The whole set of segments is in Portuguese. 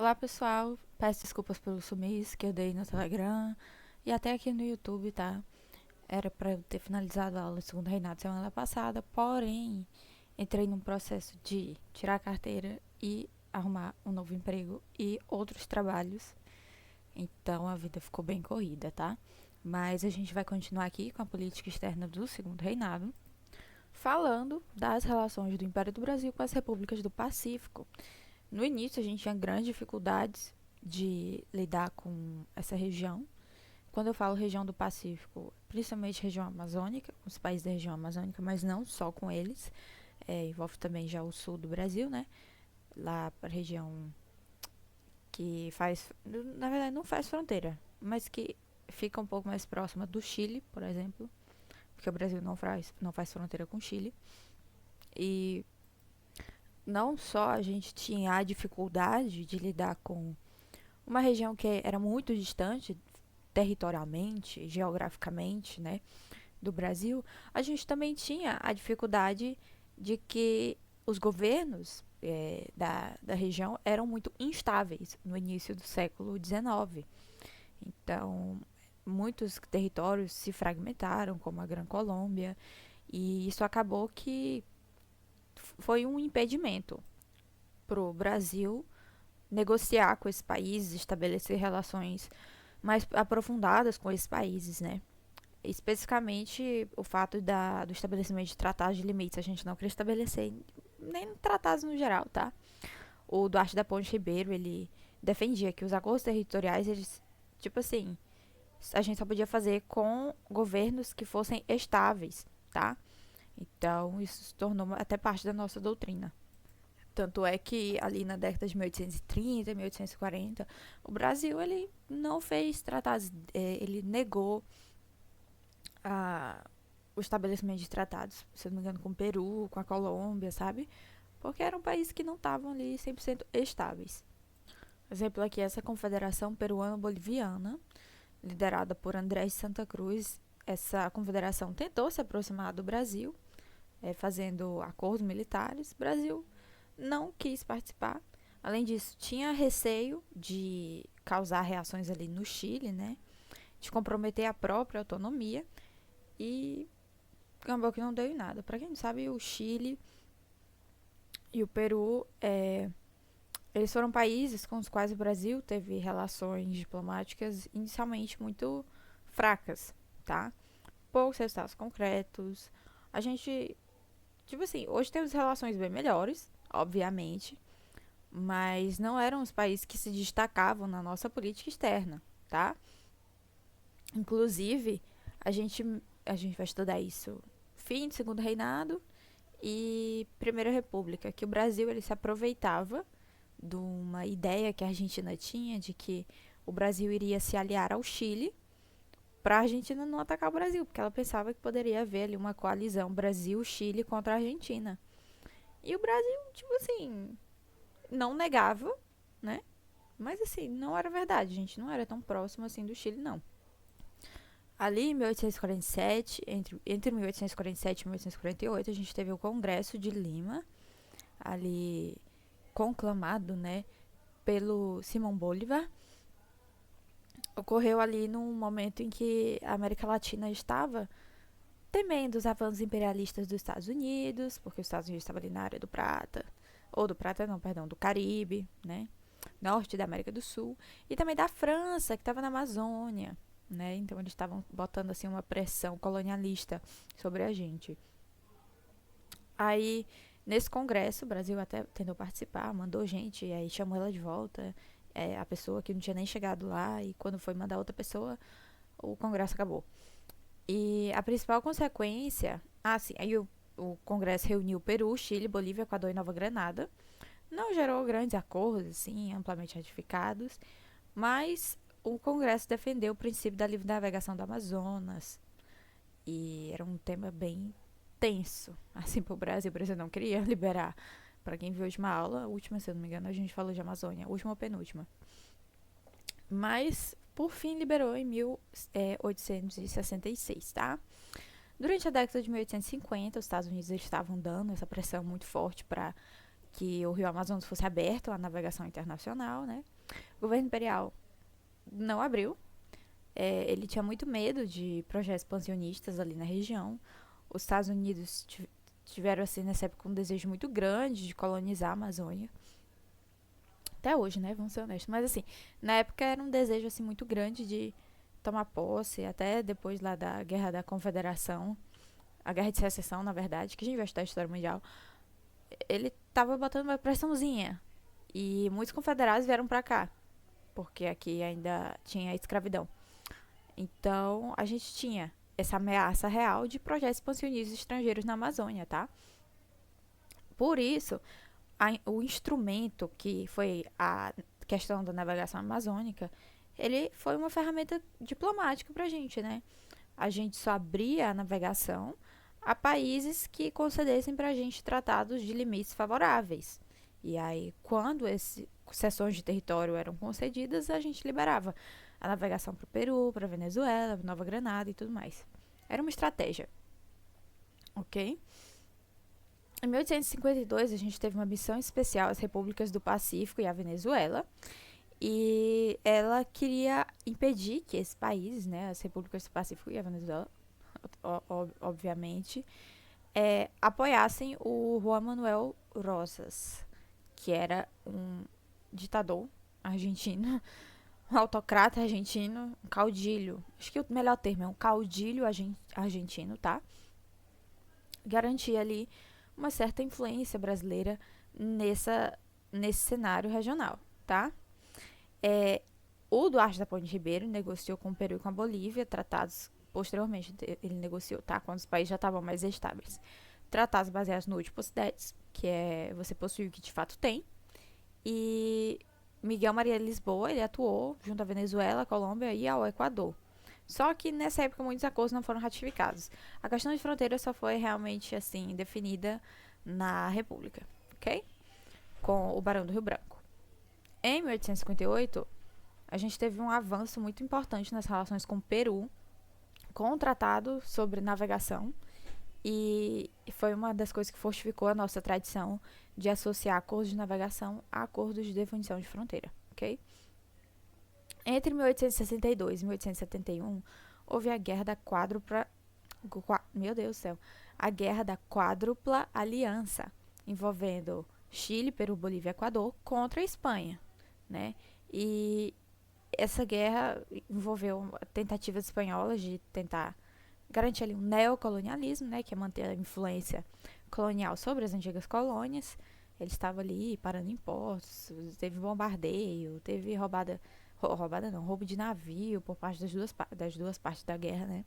Olá pessoal, peço desculpas pelo sumiço que eu dei no Telegram e até aqui no YouTube, tá? Era pra eu ter finalizado a aula de segundo reinado semana passada, porém entrei num processo de tirar a carteira e arrumar um novo emprego e outros trabalhos, então a vida ficou bem corrida, tá? Mas a gente vai continuar aqui com a política externa do segundo reinado, falando das relações do Império do Brasil com as repúblicas do Pacífico. No início, a gente tinha grandes dificuldades de lidar com essa região. Quando eu falo região do Pacífico, principalmente região amazônica, com os países da região amazônica, mas não só com eles. Envolve também já o sul do Brasil, né? Lá para a região que faz, na verdade, não faz fronteira, mas que fica um pouco mais próxima do Chile, por exemplo, porque o Brasil não faz fronteira com o Chile. E não só a gente tinha a dificuldade de lidar com uma região que era muito distante territorialmente, geograficamente, né, do Brasil, a gente também tinha a dificuldade de que os governos da região eram muito instáveis no início do século XIX. Então, muitos territórios se fragmentaram, como a Gran Colômbia, e isso acabou que foi um impedimento para o Brasil negociar com esses países, estabelecer relações mais aprofundadas com esses países, né? Especificamente o fato do estabelecimento de tratados de limites, a gente não queria estabelecer nem tratados no geral, tá? O Duarte da Ponte Ribeiro, ele defendia que os acordos territoriais, eles, tipo assim, a gente só podia fazer com governos que fossem estáveis, tá? Então, isso se tornou até parte da nossa doutrina. Tanto é que ali na década de 1830, 1840, o Brasil ele não fez tratados, ele negou a, o estabelecimento de tratados, se não me engano, com o Peru, com a Colômbia, sabe? Porque eram países que não estavam ali 100% estáveis. Exemplo aqui, essa Confederação Peruano-Boliviana, liderada por Andrés de Santa Cruz, essa confederação tentou se aproximar do Brasil, fazendo acordos militares. O Brasil não quis participar. Além disso, tinha receio de causar reações ali no Chile, né? De comprometer a própria autonomia e acabou que não deu em nada. Para quem não sabe, o Chile e o Peru, eles foram países com os quais o Brasil teve relações diplomáticas inicialmente muito fracas, tá? Poucos resultados concretos. A gente, tipo assim, hoje temos relações bem melhores, obviamente, mas não eram os países que se destacavam na nossa política externa, tá? Inclusive, a gente, a gente vai estudar isso fim do Segundo Reinado e Primeira República, que o Brasil ele se aproveitava de uma ideia que a Argentina tinha de que o Brasil iria se aliar ao Chile para a Argentina não atacar o Brasil, porque ela pensava que poderia haver ali uma coalizão Brasil-Chile contra a Argentina. E o Brasil, tipo assim, não negava, né? Mas assim, não era verdade, a gente não era tão próximo assim do Chile, não. Ali em 1847, entre 1847 e 1848, a gente teve o Congresso de Lima, ali conclamado, né, pelo Simão Bolívar. Ocorreu ali num momento em que a América Latina estava temendo os avanços imperialistas dos Estados Unidos, porque os Estados Unidos estavam ali na área do Prata, ou do Prata não, perdão, do Caribe, né, norte da América do Sul, e também da França, que estava na Amazônia, né? Então eles estavam botando assim uma pressão colonialista sobre a gente. Aí nesse congresso o Brasil até tentou participar, mandou gente, e aí chamou ela de volta, a pessoa que não tinha nem chegado lá, e quando foi mandar outra pessoa, o congresso acabou. E a principal consequência, sim, aí o congresso reuniu Peru, Chile, Bolívia, Equador e Nova Granada. Não gerou grandes acordos, assim, amplamente ratificados, mas o Congresso defendeu o princípio da livre navegação do Amazonas. E era um tema bem tenso, assim, para o Brasil. O Brasil não queria liberar. Para quem viu a última aula, a última, se eu não me engano, a gente falou de Amazônia, última ou penúltima. Mas, por fim, liberou em 1866, tá? Durante a década de 1850, os Estados Unidos estavam dando essa pressão muito forte para que o Rio Amazonas fosse aberto à navegação internacional, né? O governo imperial não abriu. Ele tinha muito medo de projetos expansionistas ali na região. Os Estados Unidos tiveram, assim, nessa época, um desejo muito grande de colonizar a Amazônia. Até hoje, né? Vamos ser honestos. Mas, assim, na época era um desejo, assim, muito grande de tomar posse. Até depois lá da Guerra da Confederação, a Guerra de Secessão, na verdade, que a gente vai estudar a História Mundial, ele tava botando uma pressãozinha. E muitos confederados vieram pra cá, porque aqui ainda tinha escravidão. Então, a gente tinha essa ameaça real de projetos expansionistas estrangeiros na Amazônia, tá? Por isso, o instrumento que foi a questão da navegação amazônica, ele foi uma ferramenta diplomática pra gente, né? A gente só abria a navegação a países que concedessem pra gente tratados de limites favoráveis. E aí, quando essas cessões de território eram concedidas, a gente liberava a navegação para o Peru, para Venezuela, Nova Granada e tudo mais. Era uma estratégia, ok? Em 1852, a gente teve uma missão especial às repúblicas do Pacífico e à Venezuela, e ela queria impedir que esses países, né, as repúblicas do Pacífico e a Venezuela, obviamente, apoiassem o Juan Manuel Rosas, que era um ditador argentino, um autocrata argentino, um caudilho. Acho que o melhor termo é um caudilho argentino, tá? Garantia ali uma certa influência brasileira nesse cenário regional, tá? O Duarte da Ponte Ribeiro negociou com o Peru e com a Bolívia, tratados posteriormente ele negociou, tá? Quando os países já estavam mais estáveis. Tratados baseados no último possidetis, que é você possuir o que de fato tem. E Miguel Maria de Lisboa, ele atuou junto à Venezuela, à Colômbia e ao Equador. Só que nessa época muitos acordos não foram ratificados. A questão de fronteira só foi realmente assim definida na República, ok? Com o Barão do Rio Branco. Em 1858, a gente teve um avanço muito importante nas relações com o Peru, com o Tratado sobre Navegação, e foi uma das coisas que fortificou a nossa tradição de associar acordos de navegação a acordos de definição de fronteira, ok? Entre 1862 e 1871, houve a Guerra da Quádrupla... Meu Deus do céu! A Guerra da Quádrupla Aliança, envolvendo Chile, Peru, Bolívia e Equador contra a Espanha, né? E essa guerra envolveu tentativas espanholas de tentar garantir ali um neocolonialismo, né, que é manter a influência colonial sobre as antigas colônias. Eles estavam ali parando impostos, teve bombardeio, teve roubo de navio por parte das duas partes da guerra, né.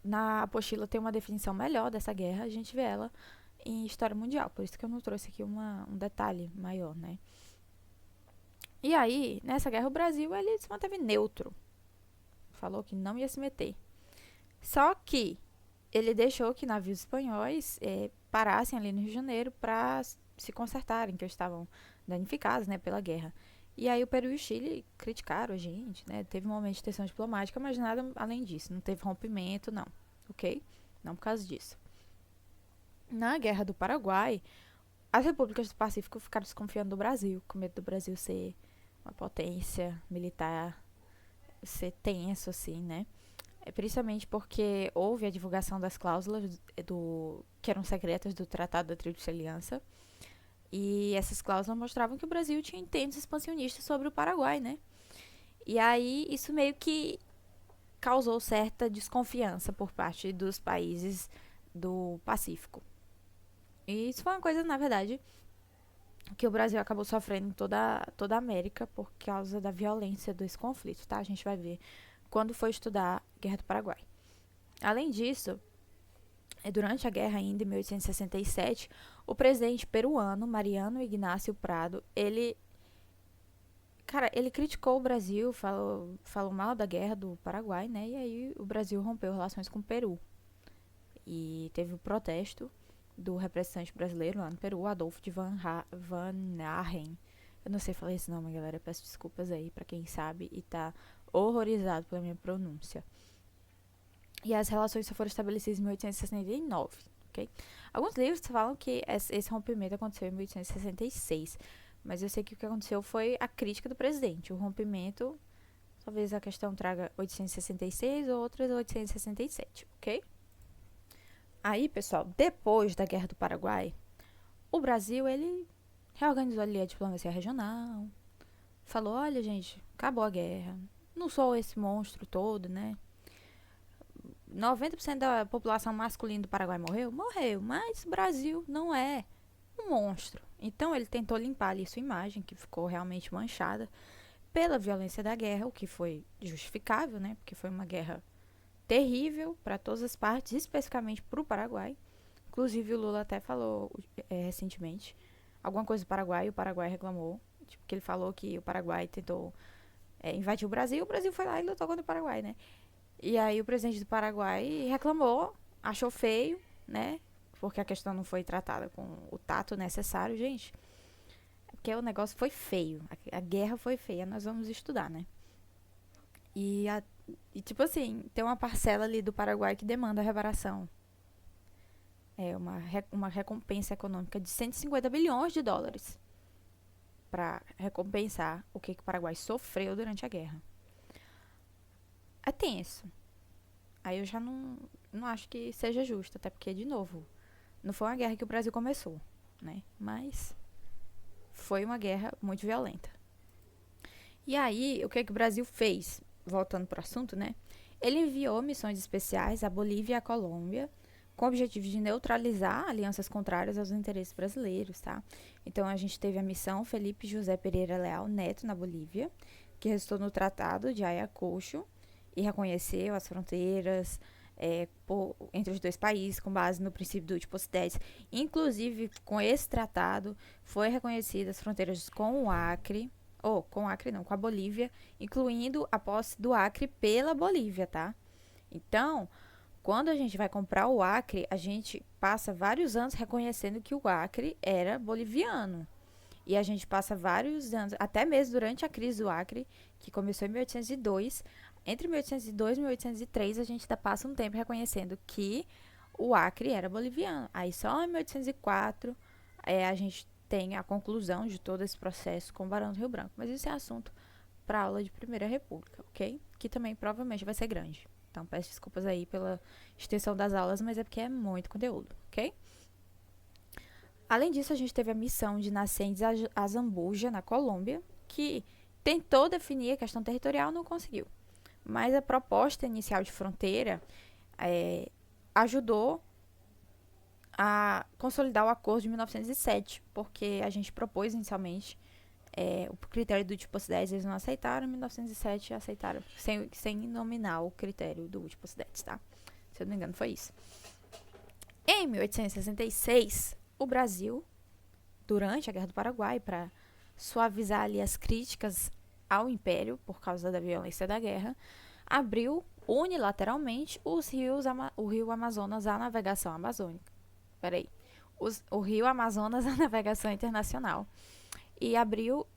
Na apostila tem uma definição melhor dessa guerra, a gente vê ela em História Mundial, por isso que eu não trouxe aqui um detalhe maior, né. E aí, nessa guerra, o Brasil ele se manteve neutro. Falou que não ia se meter. Só que ele deixou que navios espanhóis parassem ali no Rio de Janeiro para se consertarem, que eles estavam danificados, né, pela guerra. E aí o Peru e o Chile criticaram a gente, né? Teve um momento de tensão diplomática, mas nada além disso. Não teve rompimento, não. Ok? Não por causa disso. Na Guerra do Paraguai, as repúblicas do Pacífico ficaram desconfiando do Brasil, com medo do Brasil ser uma potência militar, ser tenso, assim, né? Principalmente porque houve a divulgação das cláusulas que eram secretas do Tratado da Tríplice Aliança. E essas cláusulas mostravam que o Brasil tinha intentos expansionistas sobre o Paraguai, né? E aí isso meio que causou certa desconfiança por parte dos países do Pacífico. E isso foi uma coisa, na verdade, que o Brasil acabou sofrendo em toda a América por causa da violência desse conflito, tá? A gente vai ver quando for estudar a Guerra do Paraguai. Além disso, durante a guerra ainda, em 1867, o presidente peruano, Mariano Ignacio Prado, ele criticou o Brasil, falou mal da guerra do Paraguai, né? E aí o Brasil rompeu relações com o Peru. E teve o protesto do representante brasileiro lá no Peru, Adolfo de Van Arren. Eu não sei falar esse nome, galera. Peço desculpas aí pra quem sabe e tá horrorizado pela minha pronúncia. E as relações só foram estabelecidas em 1869, ok? Alguns livros falam que esse rompimento aconteceu em 1866, Mas eu sei que o que aconteceu foi a crítica do presidente. O rompimento, talvez a questão traga 866 ou outras 867, ok? Aí, pessoal, depois da Guerra do Paraguai, o Brasil, ele reorganizou ali a diplomacia regional, falou, olha, gente, acabou a guerra, não sou esse monstro todo, né? 90% da população masculina do Paraguai morreu? Morreu, mas o Brasil não é um monstro. Então ele tentou limpar ali sua imagem, que ficou realmente manchada pela violência da guerra, o que foi justificável, né? Porque foi uma guerra terrível para todas as partes, especificamente para o Paraguai. Inclusive o Lula até falou recentemente alguma coisa do Paraguai, e o Paraguai reclamou, tipo, que ele falou que o Paraguai tentou invadir o Brasil foi lá e lutou contra o Paraguai, né? E aí o presidente do Paraguai reclamou, achou feio, né? Porque a questão não foi tratada com o tato necessário, gente. Porque o negócio foi feio. A guerra foi feia, nós vamos estudar, né? E tipo assim, tem uma parcela ali do Paraguai que demanda reparação. É uma recompensa econômica de 150 bilhões de dólares para recompensar o que o Paraguai sofreu durante a guerra. É tenso. Aí eu já não acho que seja justo, até porque, de novo, não foi uma guerra que o Brasil começou, né? Mas foi uma guerra muito violenta. E aí, o que o Brasil fez? Voltando para o assunto, né? Ele enviou missões especiais à Bolívia e à Colômbia com o objetivo de neutralizar alianças contrárias aos interesses brasileiros, tá? Então, a gente teve a missão Felipe José Pereira Leal Neto na Bolívia, que resultou no Tratado de Ayacucho e reconheceu as fronteiras entre os dois países com base no princípio do Utposidentes. Inclusive, com esse tratado, foi reconhecidas as fronteiras com o Acre, com o Acre não, com a Bolívia, incluindo a posse do Acre pela Bolívia, tá? Então, quando a gente vai comprar o Acre, a gente passa vários anos reconhecendo que o Acre era boliviano. E a gente passa vários anos, até mesmo durante a crise do Acre, que começou em 1802, entre 1802 e 1803 a gente ainda passa um tempo reconhecendo que o Acre era boliviano. Aí só em 1804 a gente tem a conclusão de todo esse processo com o Barão do Rio Branco. Mas isso é assunto para aula de Primeira República, ok? Que também provavelmente vai ser grande. Então peço desculpas aí pela extensão das aulas, mas é porque é muito conteúdo, ok? Além disso, a gente teve a missão de Nascentes a Zambuja, na Colômbia, que tentou definir a questão territorial, não conseguiu. Mas a proposta inicial de fronteira ajudou a consolidar o acordo de 1907, porque a gente propôs inicialmente o critério do Utposidentes, eles não aceitaram, em 1907 aceitaram, sem nominar o critério do Utposidentes, tá? Se eu não me engano, foi isso. Em 1866, o Brasil, durante a Guerra do Paraguai, para suavizar ali as críticas ao Império, por causa da violência da guerra, abriu unilateralmente o rio Amazonas à navegação amazônica. O rio Amazonas à navegação internacional. E abriu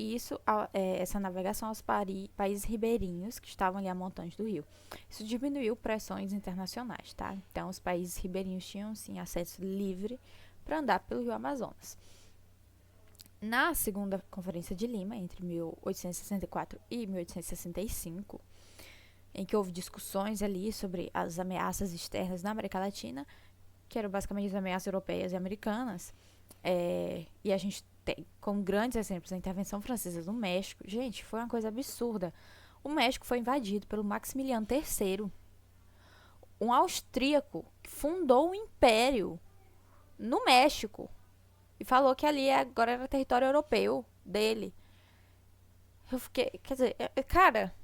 essa navegação aos países ribeirinhos que estavam ali a montante do rio. Isso diminuiu pressões internacionais, tá? Então, os países ribeirinhos tinham, sim, acesso livre para andar pelo rio Amazonas. Na segunda Conferência de Lima, entre 1864 e 1865, em que houve discussões ali sobre as ameaças externas na América Latina, que eram basicamente as ameaças europeias e americanas, e a gente tem como grandes exemplos a intervenção francesa no México. Gente, foi uma coisa absurda. O México foi invadido pelo Maximiliano III, um austríaco que fundou um império no México e falou que ali agora era território europeu dele. Eu fiquei, quer dizer, cara,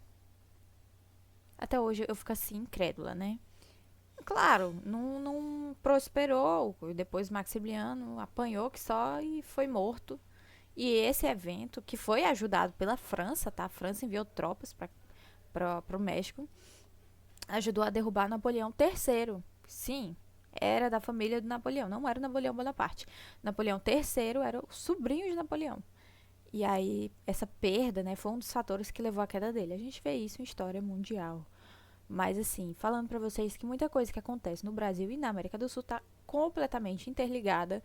até hoje eu fico assim incrédula, né? Claro, não prosperou. Depois Maximiliano apanhou que só e foi morto. E esse evento, que foi ajudado pela França, tá? A França enviou tropas para o México, ajudou a derrubar Napoleão III. Sim, era da família do Napoleão, não era Napoleão Bonaparte. Napoleão III era o sobrinho de Napoleão. E aí, essa perda, né, foi um dos fatores que levou à queda dele. A gente vê isso em história mundial. Mas, assim, falando pra vocês que muita coisa que acontece no Brasil e na América do Sul tá completamente interligada.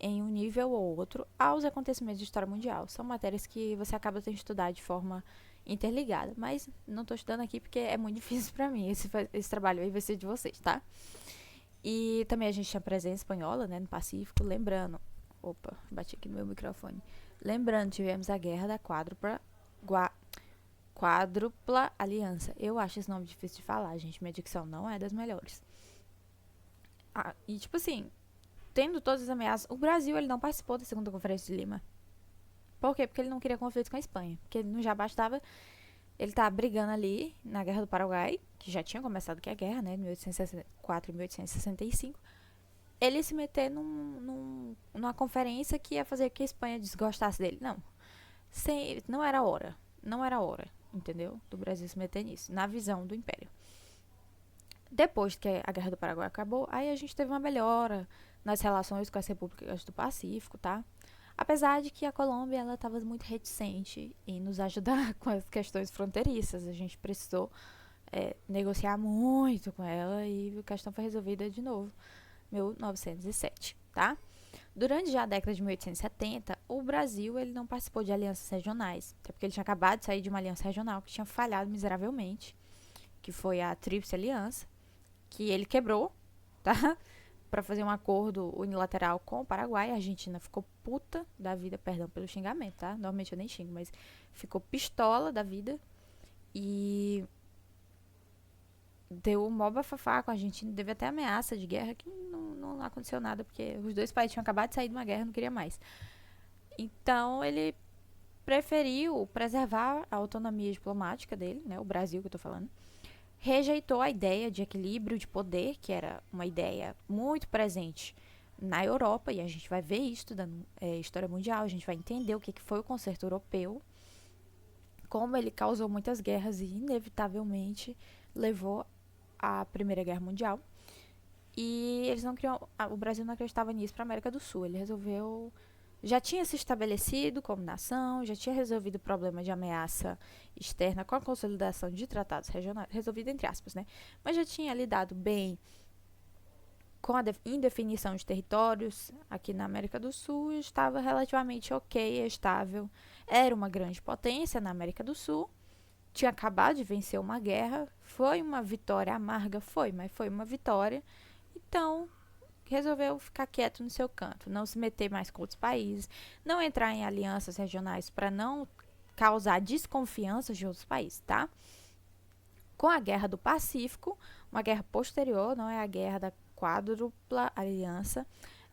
em um nível ou outro aos acontecimentos de história mundial. São matérias que você acaba tendo que estudar de forma interligada, mas não estou estudando aqui porque é muito difícil para mim. Esse trabalho aí vai ser de vocês, tá? E também a gente tinha presença espanhola, né, no Pacífico, lembrando. Opa, bati aqui no meu microfone. Lembrando, tivemos a guerra da quádrupla aliança. Eu acho esse nome difícil de falar, gente. Minha dicção não é das melhores. E tipo assim, tendo todas as ameaças, o Brasil ele não participou da segunda conferência de Lima. Por quê? Porque ele não queria conflito com a Espanha. Porque não já bastava ele tá brigando ali na Guerra do Paraguai, que já tinha começado que a guerra, né, em 1864 e 1865. Ele se meter numa conferência que ia fazer que a Espanha desgostasse dele. Não. Não era hora. Não era hora, entendeu? Do Brasil se meter nisso, na visão do Império. Depois que a Guerra do Paraguai acabou, aí a gente teve uma melhora nas relações com as repúblicas do Pacífico, tá? Apesar de que a Colômbia ela estava muito reticente em nos ajudar com as questões fronteiriças. A gente precisou negociar muito com ela e a questão foi resolvida de novo em 1907, tá? Durante já a década de 1870, o Brasil ele não participou de alianças regionais, até porque ele tinha acabado de sair de uma aliança regional que tinha falhado miseravelmente, que foi a Tríplice Aliança, que ele quebrou, tá? Para fazer um acordo unilateral com o Paraguai. A Argentina ficou puta da vida, perdão pelo xingamento, tá? Normalmente eu nem xingo, mas ficou pistola da vida e deu um mó bafafá com a Argentina. Teve até ameaça de guerra que não aconteceu nada, porque os dois países tinham acabado de sair de uma guerra e não queria mais. Então ele preferiu preservar a autonomia diplomática dele, né? O Brasil que eu tô falando. Rejeitou a ideia de equilíbrio de poder, que era uma ideia muito presente na Europa, e a gente vai ver isso estudando história mundial, a gente vai entender o que foi o concerto europeu, como ele causou muitas guerras e inevitavelmente levou à Primeira Guerra Mundial. E eles não queriam, o Brasil não acreditava nisso para a América do Sul. Ele resolveu, já tinha se estabelecido como nação, já tinha resolvido o problema de ameaça externa com a consolidação de tratados regionais, resolvido entre aspas, né? Mas já tinha lidado bem com a indefinição de territórios aqui na América do Sul, estava relativamente ok, estável. Era uma grande potência na América do Sul, tinha acabado de vencer uma guerra, foi uma vitória amarga, mas foi uma vitória. Então, resolveu ficar quieto no seu canto, não se meter mais com outros países, não entrar em alianças regionais para não causar desconfiança de outros países, tá? Com a Guerra do Pacífico, uma guerra posterior, não é a Guerra da Quádrupla Aliança,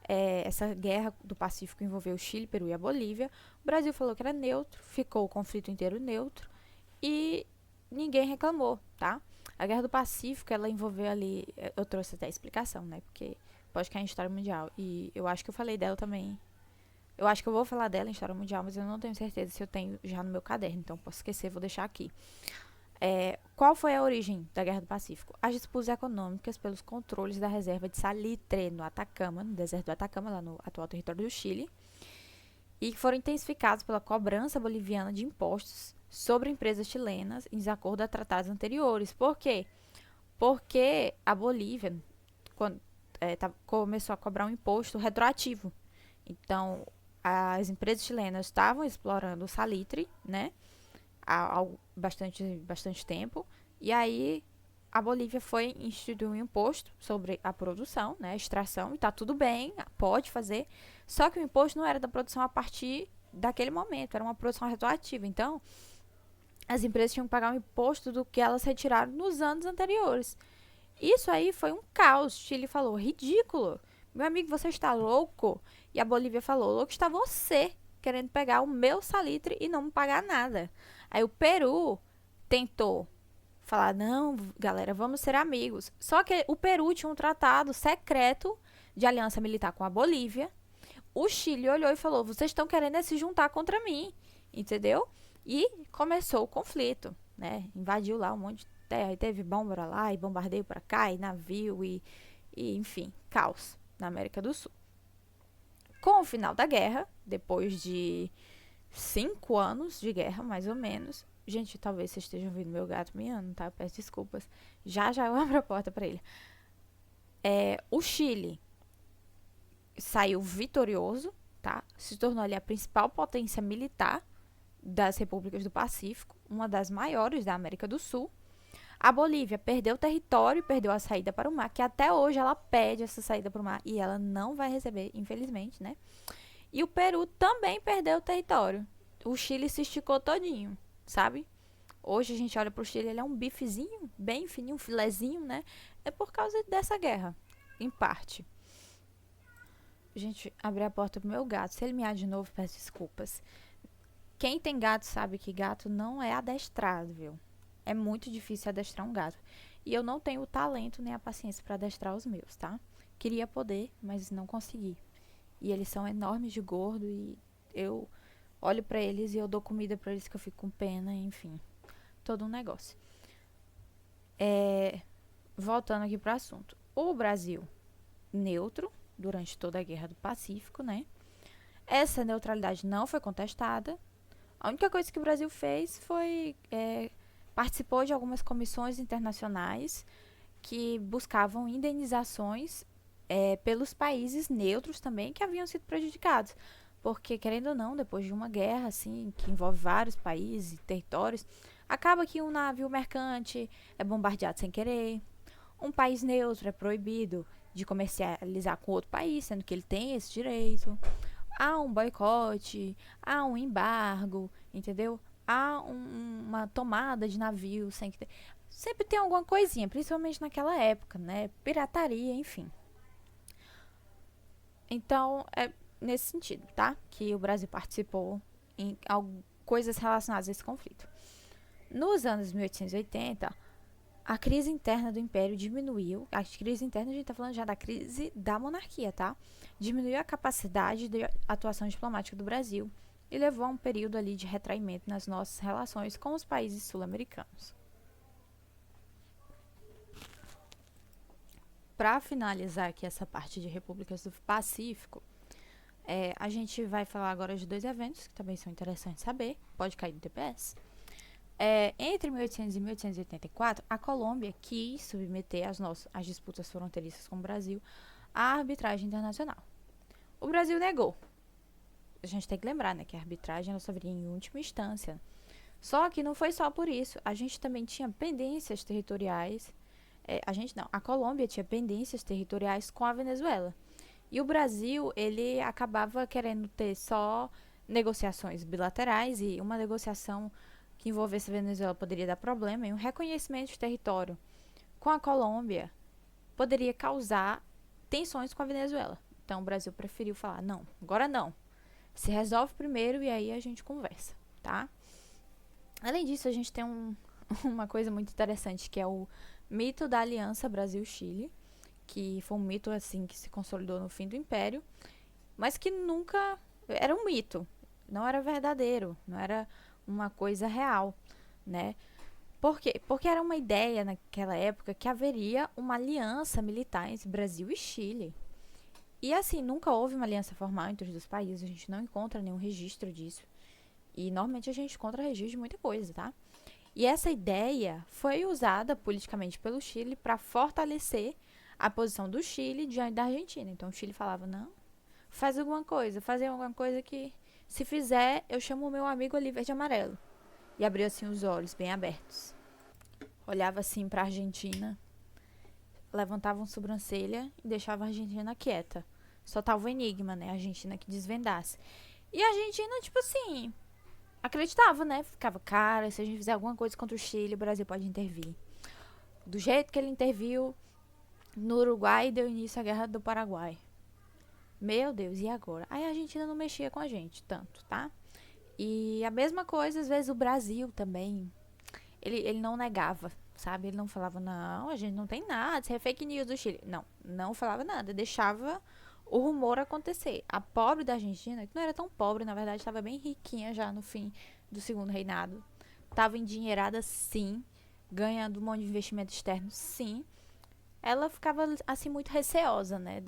essa guerra do Pacífico envolveu o Chile, Peru e a Bolívia. O Brasil falou que era neutro, ficou o conflito inteiro neutro e ninguém reclamou, tá? A Guerra do Pacífico, ela envolveu ali, eu trouxe até a explicação, né? Porque pode cair em História Mundial. E eu acho que eu falei dela também. Eu acho que eu vou falar dela em História Mundial, mas eu não tenho certeza se eu tenho já no meu caderno. Então, posso esquecer, vou deixar aqui. Qual foi a origem da Guerra do Pacífico? As disputas econômicas pelos controles da reserva de salitre no Atacama, no deserto do Atacama, lá no atual território do Chile, e que foram intensificados pela cobrança boliviana de impostos sobre empresas chilenas em desacordo a tratados anteriores. Por quê? Porque a Bolívia começou a cobrar um imposto retroativo. Então, as empresas chilenas estavam explorando o salitre, né? Há bastante tempo. E aí, a Bolívia foi instituir um imposto sobre a produção, né? A extração. E tá tudo bem, pode fazer. Só que o imposto não era da produção a partir daquele momento. Era uma produção retroativa. Então, as empresas tinham que pagar um imposto do que elas retiraram nos anos anteriores. Isso aí foi um caos. Chile falou, ridículo. Meu amigo, você está louco? E a Bolívia falou, louco está você, querendo pegar o meu salitre e não me pagar nada. Aí o Peru tentou falar, não, galera, vamos ser amigos. Só que o Peru tinha um tratado secreto de aliança militar com a Bolívia. O Chile olhou e falou, vocês estão querendo se juntar contra mim, entendeu? E começou o conflito, né? Invadiu lá um monte de terra, e teve bomba lá, e bombardeio para cá, e navio, e enfim, caos na América do Sul. Com o final da guerra, depois de 5 anos de guerra, mais ou menos, gente, talvez vocês estejam ouvindo meu gato miando, tá? Eu peço desculpas. Já eu abro a porta para ele. O Chile saiu vitorioso, tá? Se tornou ali a principal potência militar das repúblicas do Pacífico, uma das maiores da América do Sul. A Bolívia perdeu território e perdeu a saída para o mar, que até hoje ela pede essa saída para o mar e ela não vai receber, infelizmente, né? E o Peru também perdeu território. O Chile se esticou todinho, sabe? Hoje a gente olha pro Chile, ele é um bifezinho, bem fininho, um filezinho, né? É por causa dessa guerra, em parte. Gente, abri a porta pro meu gato. Se ele miar de novo, peço desculpas. Quem tem gato sabe que gato não é adestrável. É muito difícil adestrar um gato. E eu não tenho o talento nem a paciência para adestrar os meus, tá? Queria poder, mas não consegui. E eles são enormes de gordo e eu olho para eles e eu dou comida para eles que eu fico com pena, enfim. Todo um negócio. Voltando aqui pro assunto. O Brasil, neutro durante toda a Guerra do Pacífico, né? Essa neutralidade não foi contestada. A única coisa que o Brasil fez foi participou de algumas comissões internacionais que buscavam indenizações pelos países neutros também que haviam sido prejudicados. Porque, querendo ou não, depois de uma guerra assim, que envolve vários países e territórios, acaba que um navio mercante é bombardeado sem querer. Um país neutro é proibido de comercializar com outro país, sendo que ele tem esse direito. Há um boicote, há um embargo, entendeu? Há uma tomada de navio sem que ter. Sempre tem alguma coisinha, principalmente naquela época, né? Pirataria, enfim. Então, é nesse sentido, tá? Que o Brasil participou em coisas relacionadas a esse conflito. Nos anos 1880, a crise interna do Império diminuiu. A crise interna, a gente tá falando já da crise da monarquia, tá? Diminuiu a capacidade de atuação diplomática do Brasil e levou a um período ali de retraimento nas nossas relações com os países sul-americanos. Para finalizar aqui essa parte de repúblicas do Pacífico, a gente vai falar agora de dois eventos que também são interessantes saber. Pode cair no TPS. Entre 1800 e 1884, a Colômbia quis submeter as disputas fronteiriças com o Brasil à arbitragem internacional. O Brasil negou. A gente tem que lembrar, né, que a arbitragem ela só viria em última instância. Só que não foi só por isso. A gente também tinha pendências territoriais. A Colômbia tinha pendências territoriais com a Venezuela. E o Brasil, ele acabava querendo ter só negociações bilaterais e uma negociação que envolvesse a Venezuela poderia dar problema e um reconhecimento de território com a Colômbia poderia causar tensões com a Venezuela. Então o Brasil preferiu falar, não, agora não. Se resolve primeiro e aí a gente conversa, tá? Além disso, a gente tem uma coisa muito interessante que é o mito da Aliança Brasil-Chile, que foi um mito assim que se consolidou no fim do Império, mas que nunca era um mito, não era verdadeiro, não era uma coisa real, né? Por quê? Porque era uma ideia naquela época que haveria uma aliança militar entre Brasil e Chile. E assim, nunca houve uma aliança formal entre os dois países, a gente não encontra nenhum registro disso. E normalmente a gente encontra registro de muita coisa, tá? E essa ideia foi usada politicamente pelo Chile para fortalecer a posição do Chile diante da Argentina. Então o Chile falava, não, fazer alguma coisa que se fizer, eu chamo o meu amigo ali verde e amarelo. E abriu assim os olhos, bem abertos. Olhava assim pra Argentina, levantava uma sobrancelha e deixava a Argentina quieta. Só tava o enigma, né? A Argentina que desvendasse. E a Argentina, tipo assim, acreditava, né? Ficava, cara, se a gente fizer alguma coisa contra o Chile, o Brasil pode intervir. Do jeito que ele interviu no Uruguai, deu início à Guerra do Paraguai. Meu Deus, e agora? Aí a Argentina não mexia com a gente tanto, tá? E a mesma coisa, às vezes, o Brasil também. Ele não negava, sabe? Ele não falava, não, a gente não tem nada, isso é fake news do Chile. Não, não falava nada, deixava o rumor acontecer. A pobre da Argentina, que não era tão pobre, na verdade, estava bem riquinha já no fim do segundo reinado. Estava endinheirada, sim, ganhando um monte de investimento externo, sim. Ela ficava, assim, muito receosa, né,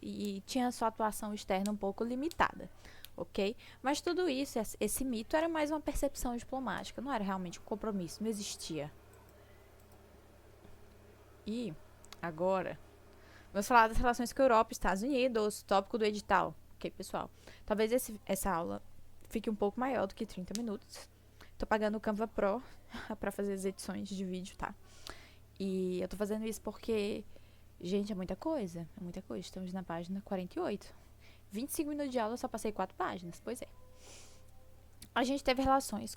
e tinha sua atuação externa um pouco limitada, ok? Mas tudo isso, esse mito era mais uma percepção diplomática, não era realmente um compromisso, não existia. E agora Vamos falar das relações com a Europa e Estados Unidos, tópico do edital. Ok, pessoal? Talvez essa aula fique um pouco maior do que 30 minutos. Tô pagando o Canva Pro pra fazer as edições de vídeo, tá? E eu tô fazendo isso porque, gente, é muita coisa. É muita coisa. Estamos na página 48. 25 minutos de aula, eu só passei 4 páginas. Pois é. A gente teve relações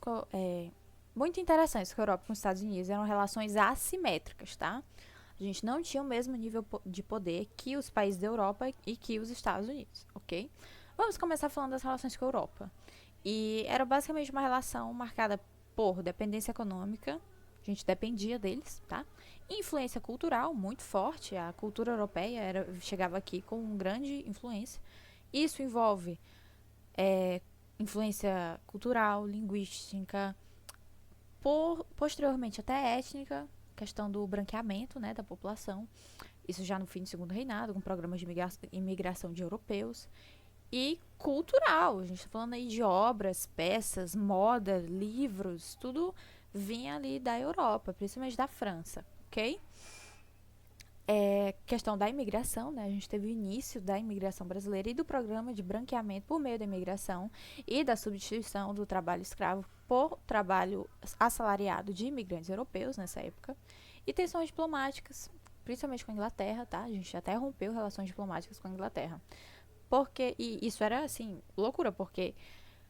muito interessantes com a Europa e com os Estados Unidos. Eram relações assimétricas, tá? A gente não tinha o mesmo nível de poder que os países da Europa e que os Estados Unidos, ok? Vamos começar falando das relações com a Europa. E era basicamente uma relação marcada por dependência econômica, a gente dependia deles, tá? Influência cultural muito forte, a cultura europeia chegava aqui com grande influência. Isso envolve influência cultural, linguística, posteriormente até étnica, questão do branqueamento, né, da população. Isso já no fim do Segundo Reinado, com programas de imigração de europeus. E cultural, a gente está falando aí de obras, peças, moda, livros, tudo vinha ali da Europa, principalmente da França, ok? Questão da imigração, né? A gente teve o início da imigração brasileira e do programa de branqueamento por meio da imigração e da substituição do trabalho escravo por trabalho assalariado de imigrantes europeus nessa época. E tensões diplomáticas, principalmente com a Inglaterra, tá? A gente até rompeu relações diplomáticas com a Inglaterra. E isso era, assim, loucura, porque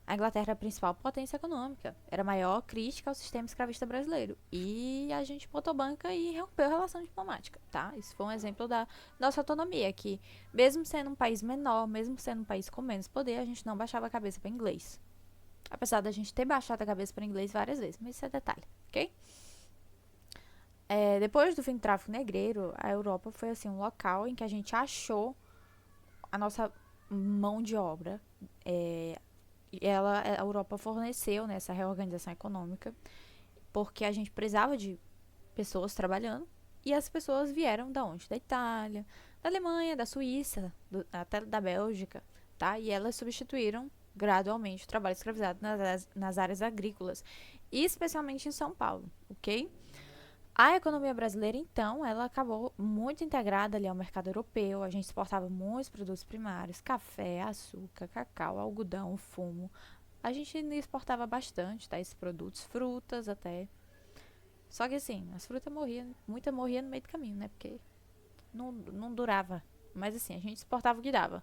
a Inglaterra era a principal potência econômica, era a maior crítica ao sistema escravista brasileiro. E a gente botou banca e rompeu a relação diplomática, tá? Isso foi um exemplo da nossa autonomia, que mesmo sendo um país menor, mesmo sendo um país com menos poder, a gente não baixava a cabeça para inglês. Apesar da gente ter baixado a cabeça para inglês várias vezes, mas isso é detalhe, ok? Depois do fim do tráfico negreiro, a Europa foi assim um local em que a gente achou a nossa mão de obra. A Europa forneceu nessa reorganização econômica porque a gente precisava de pessoas trabalhando e as pessoas vieram da onde? Da Itália, da Alemanha, da Suíça, até da Bélgica, tá? E elas substituíram gradualmente o trabalho escravizado nas áreas agrícolas, especialmente em São Paulo, ok? A economia brasileira, então, ela acabou muito integrada ali ao mercado europeu. A gente exportava muitos produtos primários, café, açúcar, cacau, algodão, fumo. A gente exportava bastante, tá? Esses produtos, frutas até. Só que assim, as frutas morriam, muita morria no meio do caminho, né? Porque não durava. Mas assim, a gente exportava o que dava.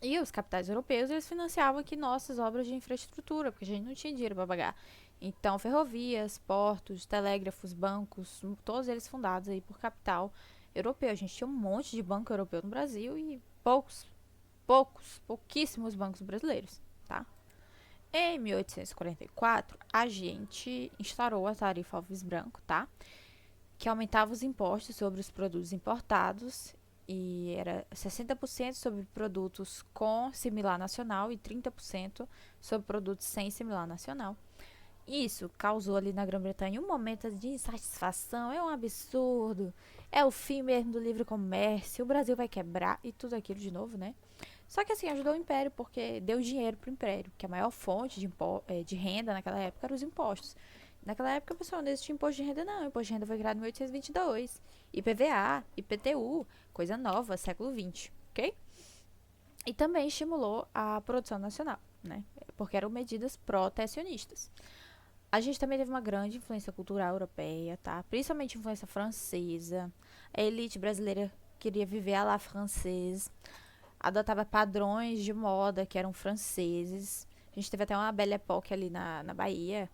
E os capitais europeus, eles financiavam aqui nossas obras de infraestrutura, porque a gente não tinha dinheiro para pagar. Então, ferrovias, portos, telégrafos, bancos, todos eles fundados aí por capital europeu. A gente tinha um monte de banco europeu no Brasil e pouquíssimos bancos brasileiros, tá? Em 1844, a gente instaurou a tarifa Alves Branco, tá? Que aumentava os impostos sobre os produtos importados e era 60% sobre produtos com similar nacional e 30% sobre produtos sem similar nacional. Isso causou ali na Grã-Bretanha um momento de insatisfação, é um absurdo, é o fim mesmo do livre comércio, o Brasil vai quebrar e tudo aquilo de novo, né? Só que assim, ajudou o Império porque deu dinheiro pro Império, que a maior fonte de renda naquela época eram os impostos. Naquela época, pessoal, não existia imposto de renda, não. O imposto de renda foi criado em 1822. IPVA, IPTU, coisa nova, século XX, ok? E também estimulou a produção nacional, né? Porque eram medidas protecionistas. A gente também teve uma grande influência cultural europeia, tá? Principalmente influência francesa. A elite brasileira queria viver à la française, adotava padrões de moda que eram franceses. A gente teve até uma Belle Époque ali na Bahia,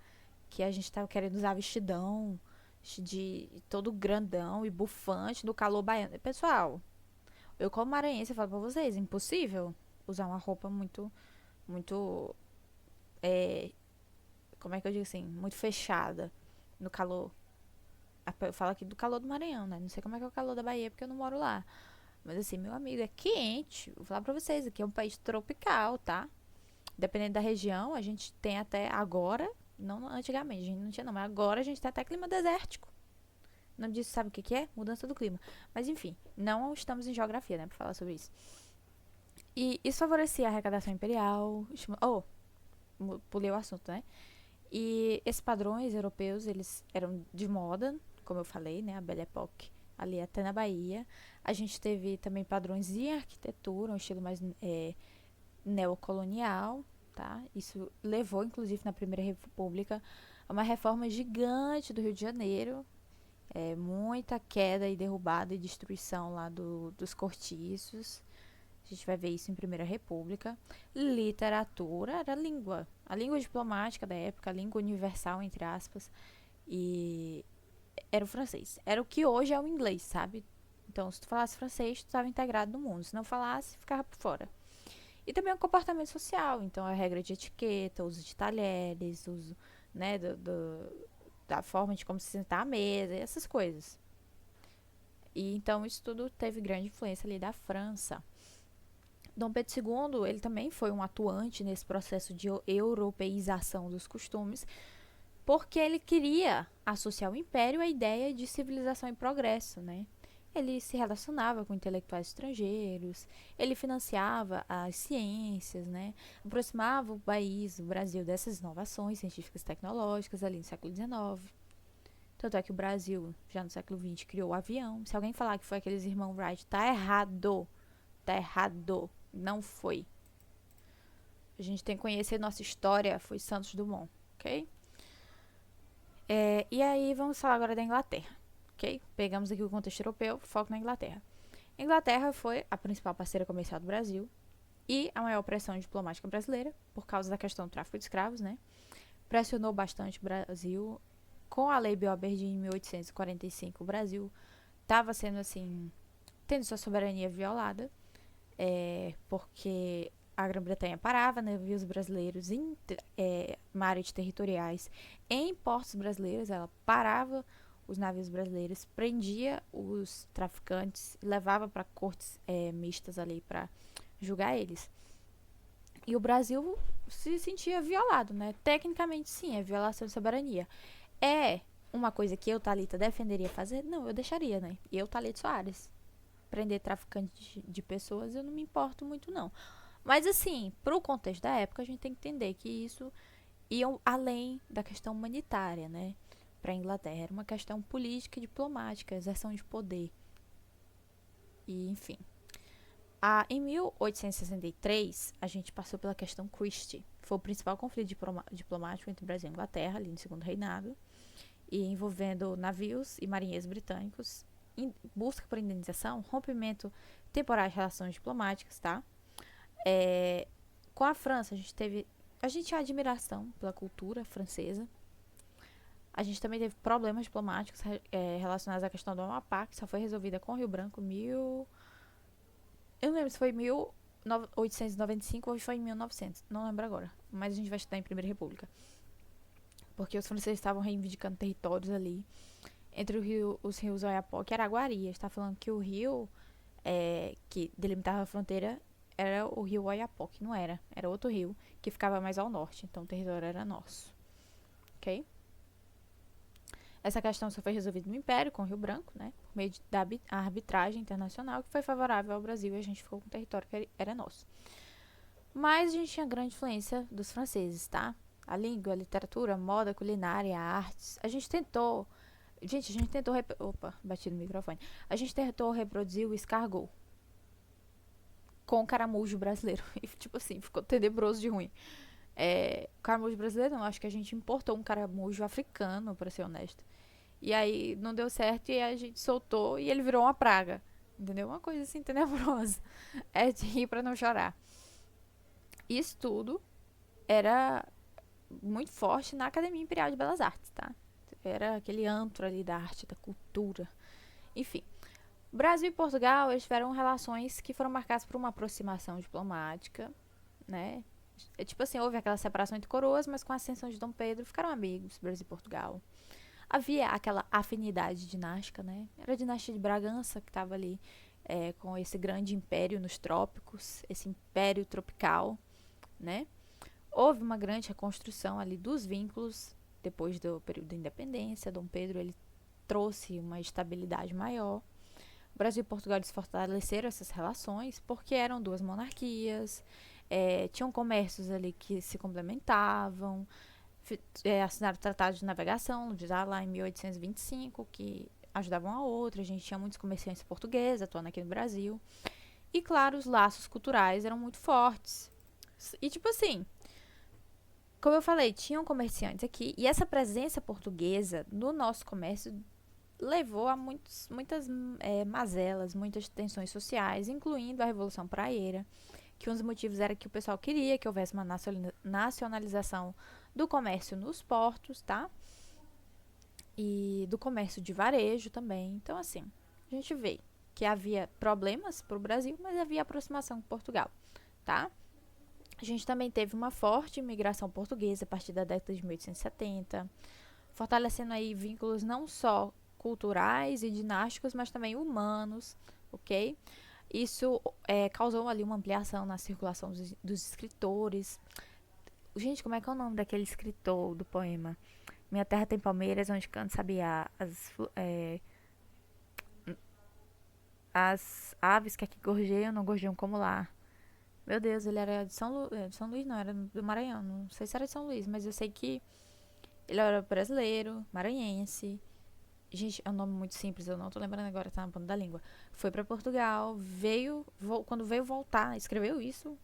que a gente tava querendo usar vestidão de todo grandão e bufante no calor baiano. Pessoal, eu como maranhense, eu falo pra vocês, é impossível usar uma roupa muito, como é que eu digo assim, muito fechada no calor. Eu falo aqui do calor do Maranhão, né? Não sei como é que é o calor da Bahia, porque eu não moro lá. Mas assim, meu amigo, é quente. Vou falar pra vocês, aqui é um país tropical, tá? Dependendo da região, a gente tem até agora, não antigamente, a gente não tinha não, mas agora a gente tem até clima desértico. Não disse, sabe o que é? Mudança do clima. Mas enfim, não estamos em geografia, né, pra falar sobre isso. E isso favorecia a arrecadação imperial. Pulei o assunto, né? E esses padrões europeus, eles eram de moda, como eu falei, né? A Belle Époque ali até na Bahia. A gente teve também padrões de arquitetura, um estilo mais neocolonial, tá? Isso levou, inclusive, na Primeira República, a uma reforma gigante do Rio de Janeiro. Muita queda e derrubada e destruição lá dos cortiços. A gente vai ver isso em Primeira República. Literatura era a língua diplomática da época, a língua universal, entre aspas, e era o francês. Era o que hoje é o inglês, sabe? Então, se tu falasse francês, tu estava integrado no mundo. Se não falasse, ficava por fora. E também o comportamento social, então a regra de etiqueta, uso de talheres, uso, né, da forma de como se sentar à mesa, essas coisas. E então isso tudo teve grande influência ali da França. Dom Pedro II, ele também foi um atuante nesse processo de europeização dos costumes, porque ele queria associar o império à ideia de civilização e progresso, né? Ele se relacionava com intelectuais estrangeiros, ele financiava as ciências, né? Aproximava o país, o Brasil, dessas inovações científicas e tecnológicas ali no século XIX. Tanto é que o Brasil, já no século XX, criou o avião. Se alguém falar que foi aqueles irmãos Wright, tá errado. Tá errado. Não foi. A gente tem que conhecer nossa história. Foi Santos Dumont, ok? E aí vamos falar agora da Inglaterra, ok? Pegamos aqui o contexto europeu, foco na Inglaterra. A Inglaterra foi a principal parceira comercial do Brasil e a maior pressão diplomática brasileira, por causa da questão do tráfico de escravos, né? Pressionou bastante o Brasil. Com a Lei Belber em 1845, o Brasil estava sendo assim, tendo sua soberania violada, porque a Grã-Bretanha parava navios brasileiros em mares territoriais em portos brasileiros, ela parava os navios brasileiros, prendia os traficantes e levava para cortes mistas ali para julgar eles. E o Brasil se sentia violado, né? Tecnicamente, sim, é violação de soberania. É uma coisa que eu, Thalita, defenderia fazer? Não, eu deixaria, né? Eu, Thalita Soares. Prender traficante de pessoas, eu não me importo muito, não. Mas, assim, pro contexto da época, a gente tem que entender que isso ia além da questão humanitária, né? Pra Inglaterra. Era uma questão política e diplomática, exerção de poder. E, enfim. Em 1863, a gente passou pela questão Christie. Foi o principal conflito diplomático entre Brasil e Inglaterra, ali no Segundo Reinado, e envolvendo navios e marinheiros britânicos, em busca por indenização, rompimento temporário de relações diplomáticas, tá? Com a França, a gente tinha admiração pela cultura francesa. A gente também teve problemas diplomáticos relacionados à questão do Amapá, que só foi resolvida com o Rio Branco eu não lembro se foi em 1895 ou foi em 1900. Não lembro agora. Mas a gente vai estudar em Primeira República. Porque os franceses estavam reivindicando territórios ali. Entre os rios Oiapoque e Araguari. A gente tá falando que o rio que delimitava a fronteira era o rio Oiapoque. Não era. Era outro rio que ficava mais ao norte. Então o território era nosso. Ok? Essa questão só foi resolvida no Império, com o Rio Branco, né? Por meio da arbitragem internacional, que foi favorável ao Brasil e a gente ficou com o território que era nosso. Mas a gente tinha grande influência dos franceses, tá? A língua, a literatura, a moda, a culinária, a artes. A gente tentou. Gente, a gente tentou. Opa, bati no microfone. A gente tentou reproduzir o escargot com o caramujo brasileiro. E, tipo assim, ficou tenebroso de ruim. Caramujo brasileiro não, acho que a gente importou um caramujo africano, pra ser honesto. E aí não deu certo e a gente soltou e ele virou uma praga. Entendeu? Uma coisa assim tenebrosa. É de rir pra não chorar. Isso tudo era muito forte na Academia Imperial de Belas Artes, tá? Era aquele antro ali da arte, da cultura. Enfim. Brasil e Portugal, eles tiveram relações que foram marcadas por uma aproximação diplomática, né? Tipo assim, houve aquela separação entre coroas, mas com a ascensão de Dom Pedro ficaram amigos, Brasil e Portugal. Havia aquela afinidade dinástica, né? Era a dinastia de Bragança que estava ali com esse grande império nos trópicos, esse império tropical, né? Houve uma grande reconstrução ali dos vínculos depois do período da independência. Dom Pedro ele trouxe uma estabilidade maior. O Brasil e Portugal eles fortaleceram essas relações porque eram duas monarquias, tinham comércios ali que se complementavam, assinaram o Tratado de Navegação, já lá em 1825, que ajudavam a outra, a gente tinha muitos comerciantes portugueses atuando aqui no Brasil. E claro, os laços culturais eram muito fortes. E tipo assim, como eu falei, tinham comerciantes aqui, e essa presença portuguesa no nosso comércio levou a muitas mazelas, muitas tensões sociais, incluindo a Revolução Praieira, que um dos motivos era que o pessoal queria que houvesse uma nacionalização do comércio nos portos, tá? E do comércio de varejo também. Então, assim, a gente vê que havia problemas para o Brasil, mas havia aproximação com Portugal, tá? A gente também teve uma forte imigração portuguesa a partir da década de 1870, fortalecendo aí vínculos não só culturais e dinásticos, mas também humanos, ok? Isso causou ali uma ampliação na circulação dos escritores. Gente, como é que é o nome daquele escritor do poema? Minha terra tem palmeiras, onde canto sabiá. As aves que aqui gorjeiam, não gorjeiam como lá. Meu Deus, ele era de São Luís, não, era do Maranhão. Não sei se era de São Luís, mas eu sei que ele era brasileiro, maranhense. Gente, é um nome muito simples, eu não tô lembrando agora, tá na ponta da língua. Foi pra Portugal, quando veio voltar, escreveu isso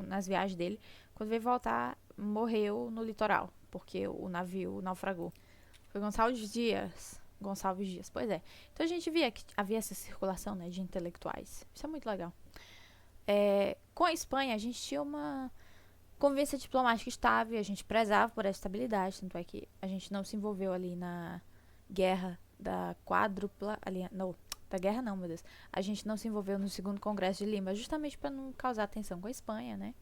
nas viagens dele. Quando veio voltar, morreu no litoral, porque o navio naufragou. Foi Gonçalves Dias. Gonçalves Dias, pois é. Então a gente via que havia essa circulação, né, de intelectuais. Isso é muito legal. Com a Espanha, a gente tinha uma convivência diplomática estável, a gente prezava por essa estabilidade, tanto é que a gente não se envolveu ali na guerra da quádrupla aliança. Não, da guerra não, meu Deus. A gente não se envolveu no segundo congresso de Lima, justamente para não causar tensão com a Espanha, né?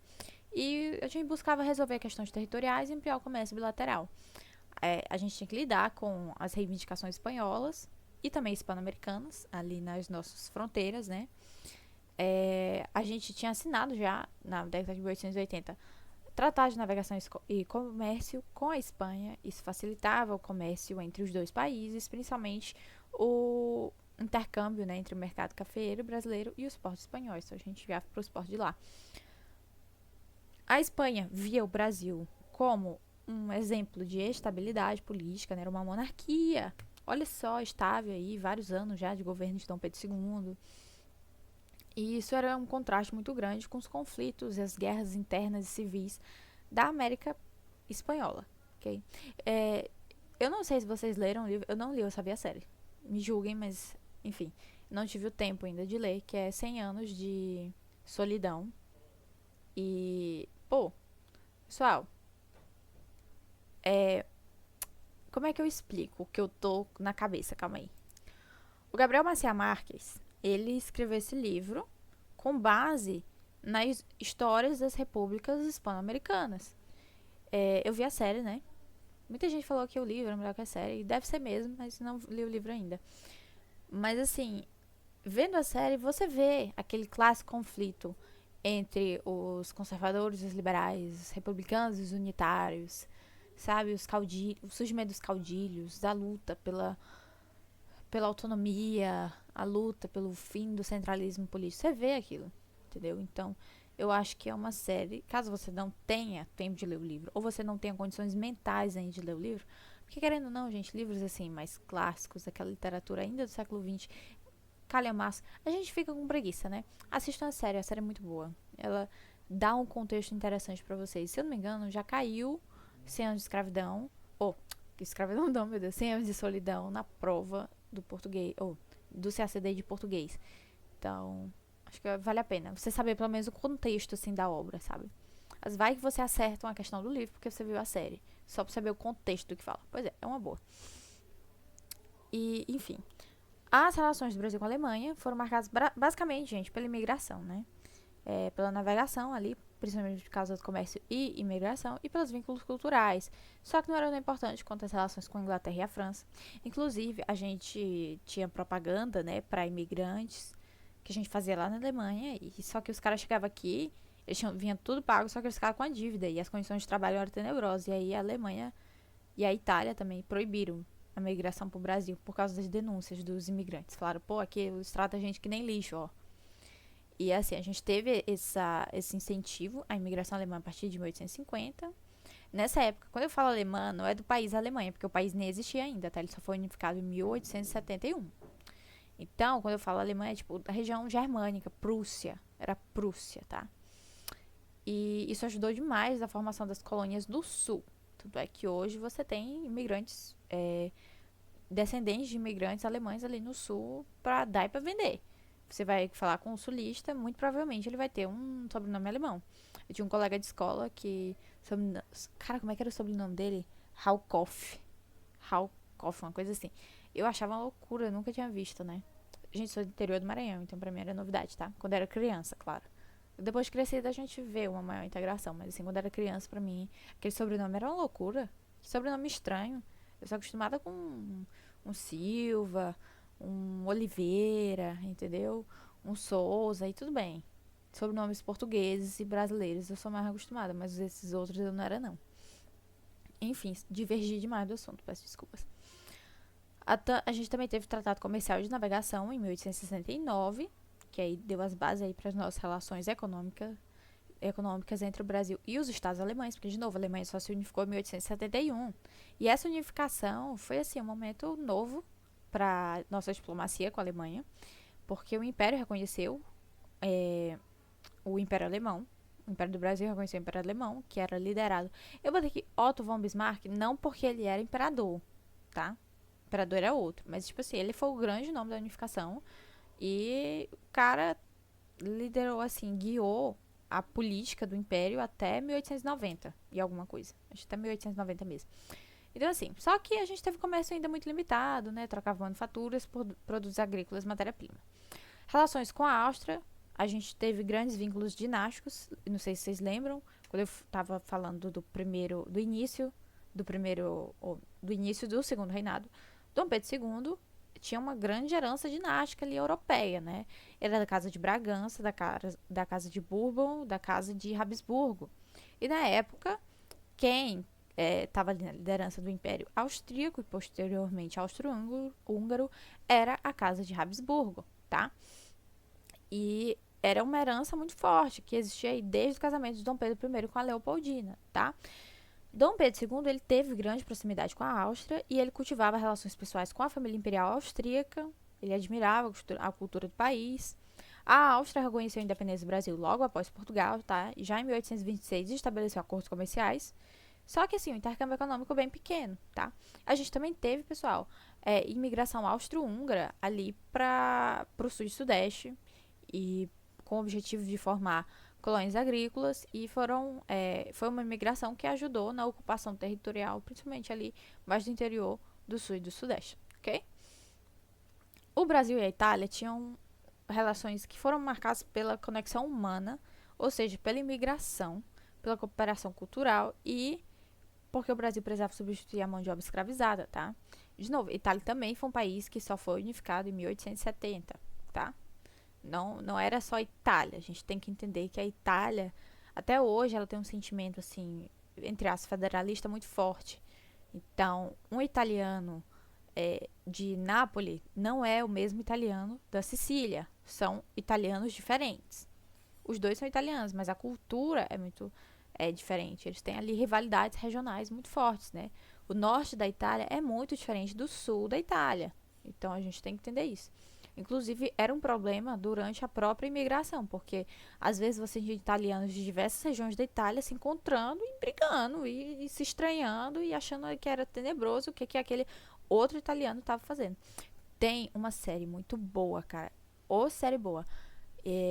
E a gente buscava resolver questões territoriais e ampliar o comércio bilateral. A gente tinha que lidar com as reivindicações espanholas e também hispano-americanas ali nas nossas fronteiras, né? A gente tinha assinado já na década de 1880 tratado de navegação e comércio com a Espanha. Isso facilitava o comércio entre os dois países, principalmente o intercâmbio, né, entre o mercado cafeeiro brasileiro e os portos espanhóis. Então a gente viava para os portos de lá. A Espanha via o Brasil como um exemplo de estabilidade política, né? Era uma monarquia. Olha só, estável aí, vários anos já de governo de Dom Pedro II. E isso era um contraste muito grande com os conflitos e as guerras internas e civis da América Espanhola, ok? Eu não sei se vocês leram o livro, eu não li, eu sabia a série. Me julguem, mas, enfim, não tive o tempo ainda de ler, que é 100 anos de solidão. E, pô, pessoal, como é que eu explico o que eu tô na cabeça? Calma aí. O Gabriel Garcia Marques, ele escreveu esse livro com base nas histórias das repúblicas hispano-americanas. Eu vi a série, né? Muita gente falou que o livro é melhor que a série, e deve ser mesmo, mas não li o livro ainda. Mas assim, vendo a série, você vê aquele clássico conflito entre os conservadores, os liberais, os republicanos e os unitários, sabe? O surgimento dos caudilhos, da luta pela autonomia, a luta pelo fim do centralismo político. Você vê aquilo, entendeu? Então, eu acho que é uma série, caso você não tenha tempo de ler o livro, ou você não tenha condições mentais ainda de ler o livro, porque querendo ou não, gente, livros assim, mais clássicos, daquela literatura ainda do século XX, calhamaço, a gente fica com preguiça, né? Assistam a série é muito boa. Ela dá um contexto interessante pra vocês. Se eu não me engano, já caiu 100 anos de escravidão, escravidão não, meu Deus, 100 anos de solidão na prova do português, do CACD de português. Então, acho que vale a pena você saber pelo menos o contexto, assim, da obra, sabe? Mas vai que você acerta uma questão do livro porque você viu a série. Só pra saber o contexto do que fala. Pois é uma boa. E, enfim. As relações do Brasil com a Alemanha foram marcadas basicamente, gente, pela imigração, né? Pela navegação ali, principalmente por causa do comércio e imigração, e pelos vínculos culturais. Só que não era tão importante quanto as relações com a Inglaterra e a França. Inclusive, a gente tinha propaganda, né, para imigrantes, que a gente fazia lá na Alemanha, e só que os caras chegavam aqui, vinha tudo pago, só que eles ficavam com a dívida, e as condições de trabalho eram tenebrosas. E aí a Alemanha e a Itália também proibiram a migração para o Brasil por causa das denúncias dos imigrantes. Falaram, pô, aqui eles tratam a gente que nem lixo, ó. E assim, a gente teve esse incentivo à imigração alemã a partir de 1850. Nessa época, quando eu falo alemã, não é do país Alemanha, porque o país nem existia ainda, tá? Ele só foi unificado em 1871. Então, quando eu falo Alemanha, é tipo da região germânica, Prússia. Era Prússia, tá? E isso ajudou demais na formação das colônias do sul. Tanto é que hoje você tem imigrantes, descendentes de imigrantes alemães ali no sul pra dar e pra vender. Você vai falar com um sulista, muito provavelmente ele vai ter um sobrenome alemão. Eu tinha um colega de escola que. Cara, como é que era o sobrenome dele? Haukoff. Haukoff, uma coisa assim. Eu achava uma loucura, eu nunca tinha visto, né? Gente, sou do interior do Maranhão, então pra mim era novidade, tá? Quando eu era criança, claro. Depois de crescida a gente vê uma maior integração, mas assim, quando eu era criança, pra mim, aquele sobrenome era uma loucura. Que sobrenome estranho. Eu sou acostumada com um Silva, um Oliveira, entendeu? Um Souza e tudo bem. Sobrenomes portugueses e brasileiros eu sou mais acostumada, mas esses outros eu não era não. Enfim, divergi demais do assunto, peço desculpas. A gente também teve o Tratado Comercial de Navegação em 1869, que aí deu as bases aí para as nossas relações econômicas entre o Brasil e os Estados alemães, porque, de novo, a Alemanha só se unificou em 1871. E essa unificação foi, assim, um momento novo para nossa diplomacia com a Alemanha, porque o Império reconheceu o Império Alemão, o Império do Brasil reconheceu o Império Alemão, que era liderado. Eu botei aqui Otto von Bismarck, não porque ele era imperador, tá? O imperador era outro, mas, tipo assim, ele foi o grande nome da unificação e o cara liderou, assim, guiou a política do Império até 1890 e alguma coisa. Acho que até 1890 mesmo. Então, assim, só que a gente teve comércio ainda muito limitado, né? Trocava manufaturas por produtos agrícolas, matéria-prima. Relações com a Áustria, a gente teve grandes vínculos dinásticos. Não sei se vocês lembram, quando eu estava falando do início do segundo reinado, Dom Pedro II tinha uma grande herança dinástica ali europeia, né? Ele era da casa de Bragança, da casa de Bourbon, da casa de Habsburgo. E na época, quem estava ali na liderança do Império Austríaco e posteriormente Austro-Húngaro era a casa de Habsburgo, tá? E era uma herança muito forte que existia aí desde o casamento de Dom Pedro I com a Leopoldina, tá? Dom Pedro II ele teve grande proximidade com a Áustria e ele cultivava relações pessoais com a família imperial austríaca. Ele admirava a cultura do país. A Áustria reconheceu a independência do Brasil logo após Portugal, tá? E já em 1826 estabeleceu acordos comerciais. Só que assim, um intercâmbio econômico bem pequeno, tá? A gente também teve, pessoal, imigração austro-húngara ali para o sul e sudeste e com o objetivo de formar colônias agrícolas e foi uma imigração que ajudou na ocupação territorial, principalmente ali mais do interior do sul e do sudeste, ok? O Brasil e a Itália tinham relações que foram marcadas pela conexão humana, ou seja, pela imigração, pela cooperação cultural e porque o Brasil precisava substituir a mão de obra escravizada, tá? De novo, Itália também foi um país que só foi unificado em 1870, tá? Não era só Itália. A gente tem que entender que a Itália, até hoje, ela tem um sentimento, assim, entre as federalista muito forte. Então, um italiano de Nápoles não é o mesmo italiano da Sicília. São italianos diferentes. Os dois são italianos, mas a cultura é muito diferente. Eles têm ali rivalidades regionais muito fortes, né? O norte da Itália é muito diferente do sul da Itália. Então, a gente tem que entender isso. Inclusive, era um problema durante a própria imigração, porque às vezes você tinha italianos de diversas regiões da Itália se encontrando e brigando e se estranhando e achando que era tenebroso o que aquele outro italiano estava fazendo. Tem uma série muito boa, cara. Ou série boa.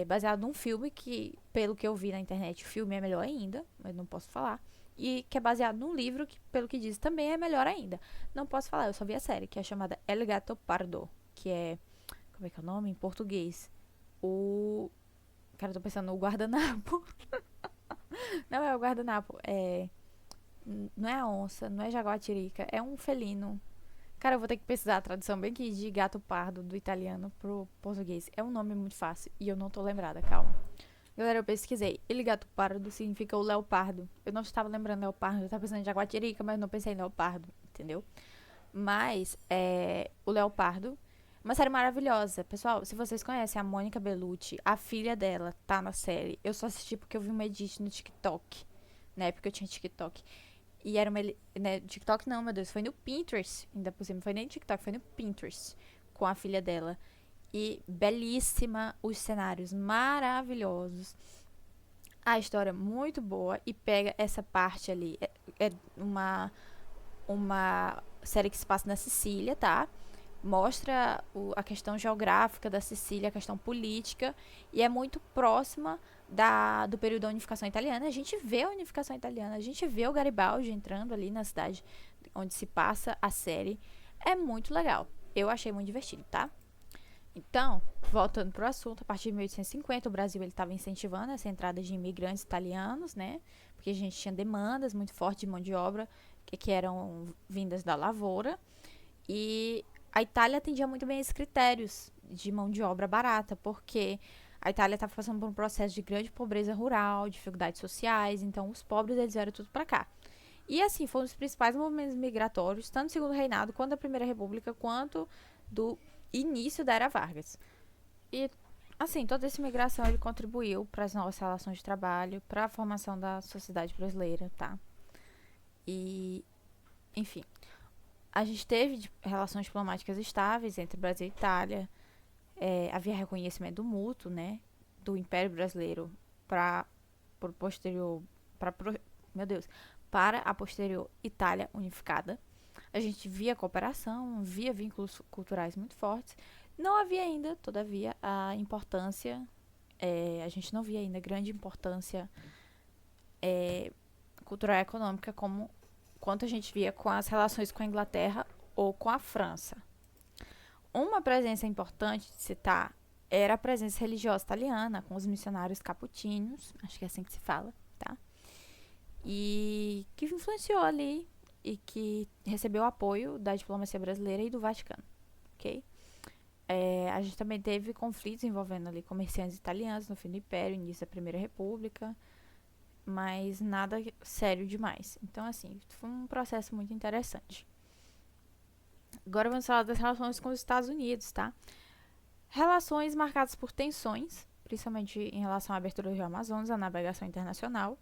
Baseado num filme que, pelo que eu vi na internet, o filme é melhor ainda, mas não posso falar. E que é baseado num livro que, pelo que diz, também é melhor ainda. Não posso falar, eu só vi a série, que é chamada El Gato Pardo, que é como é que é o nome? Em português. O. Cara, eu tô pensando no guardanapo. Não é o guardanapo. Não é a onça, não é jaguatirica. É um felino. Cara, eu vou ter que pesquisar a tradução bem aqui de gato pardo do italiano pro português. É um nome muito fácil e eu não tô lembrada, calma. Galera, eu pesquisei. Ele gato pardo significa o leopardo. Eu não estava lembrando leopardo, eu estava pensando em jaguatirica, mas não pensei em leopardo, entendeu? Mas, o leopardo. Uma série maravilhosa. Pessoal, se vocês conhecem a Mônica Bellucci, a filha dela tá na série. Eu só assisti porque eu vi uma edit no TikTok. Na época eu tinha TikTok. E era uma, né, TikTok não, meu Deus, foi no Pinterest, ainda por cima, não foi nem TikTok, foi no Pinterest, com a filha dela. E belíssima, os cenários maravilhosos, a história muito boa e pega essa parte ali, é uma série que se passa na Sicília, tá? Mostra a questão geográfica da Sicília, a questão política, e é muito próxima do período da unificação italiana. A gente vê a unificação italiana, a gente vê o Garibaldi entrando ali na cidade onde se passa a série. É muito legal. Eu achei muito divertido, tá? Então, voltando pro assunto, a partir de 1850 o Brasil estava incentivando essa entrada de imigrantes italianos, né? Porque a gente tinha demandas muito fortes de mão de obra que eram vindas da lavoura. E a Itália atendia muito bem esses critérios de mão de obra barata, porque a Itália estava passando por um processo de grande pobreza rural, dificuldades sociais, então os pobres eles vieram tudo para cá. E assim, foram os principais movimentos migratórios, tanto do Segundo Reinado, quanto da Primeira República, quanto do início da Era Vargas. E assim, toda essa migração ele contribuiu para as novas relações de trabalho, para a formação da sociedade brasileira, tá? E, enfim, a gente teve relações diplomáticas estáveis entre Brasil e Itália. Havia reconhecimento mútuo, né, do Império Brasileiro para posterior, para meu Deus, para a posterior Itália unificada. A gente via cooperação, via vínculos culturais muito fortes. Não havia ainda, todavia, a importância, a gente não via ainda grande importância cultural e econômica como quanto a gente via com as relações com a Inglaterra ou com a França. Uma presença importante de citar era a presença religiosa italiana, com os missionários caputinos, acho que é assim que se fala, tá? E que influenciou ali e que recebeu apoio da diplomacia brasileira e do Vaticano, ok? A gente também teve conflitos envolvendo ali comerciantes italianos no fim do Império, início da Primeira República, mas nada sério demais. Então, assim, foi um processo muito interessante. Agora vamos falar das relações com os Estados Unidos, tá? Relações marcadas por tensões, principalmente em relação à abertura do Rio Amazonas, à navegação internacional,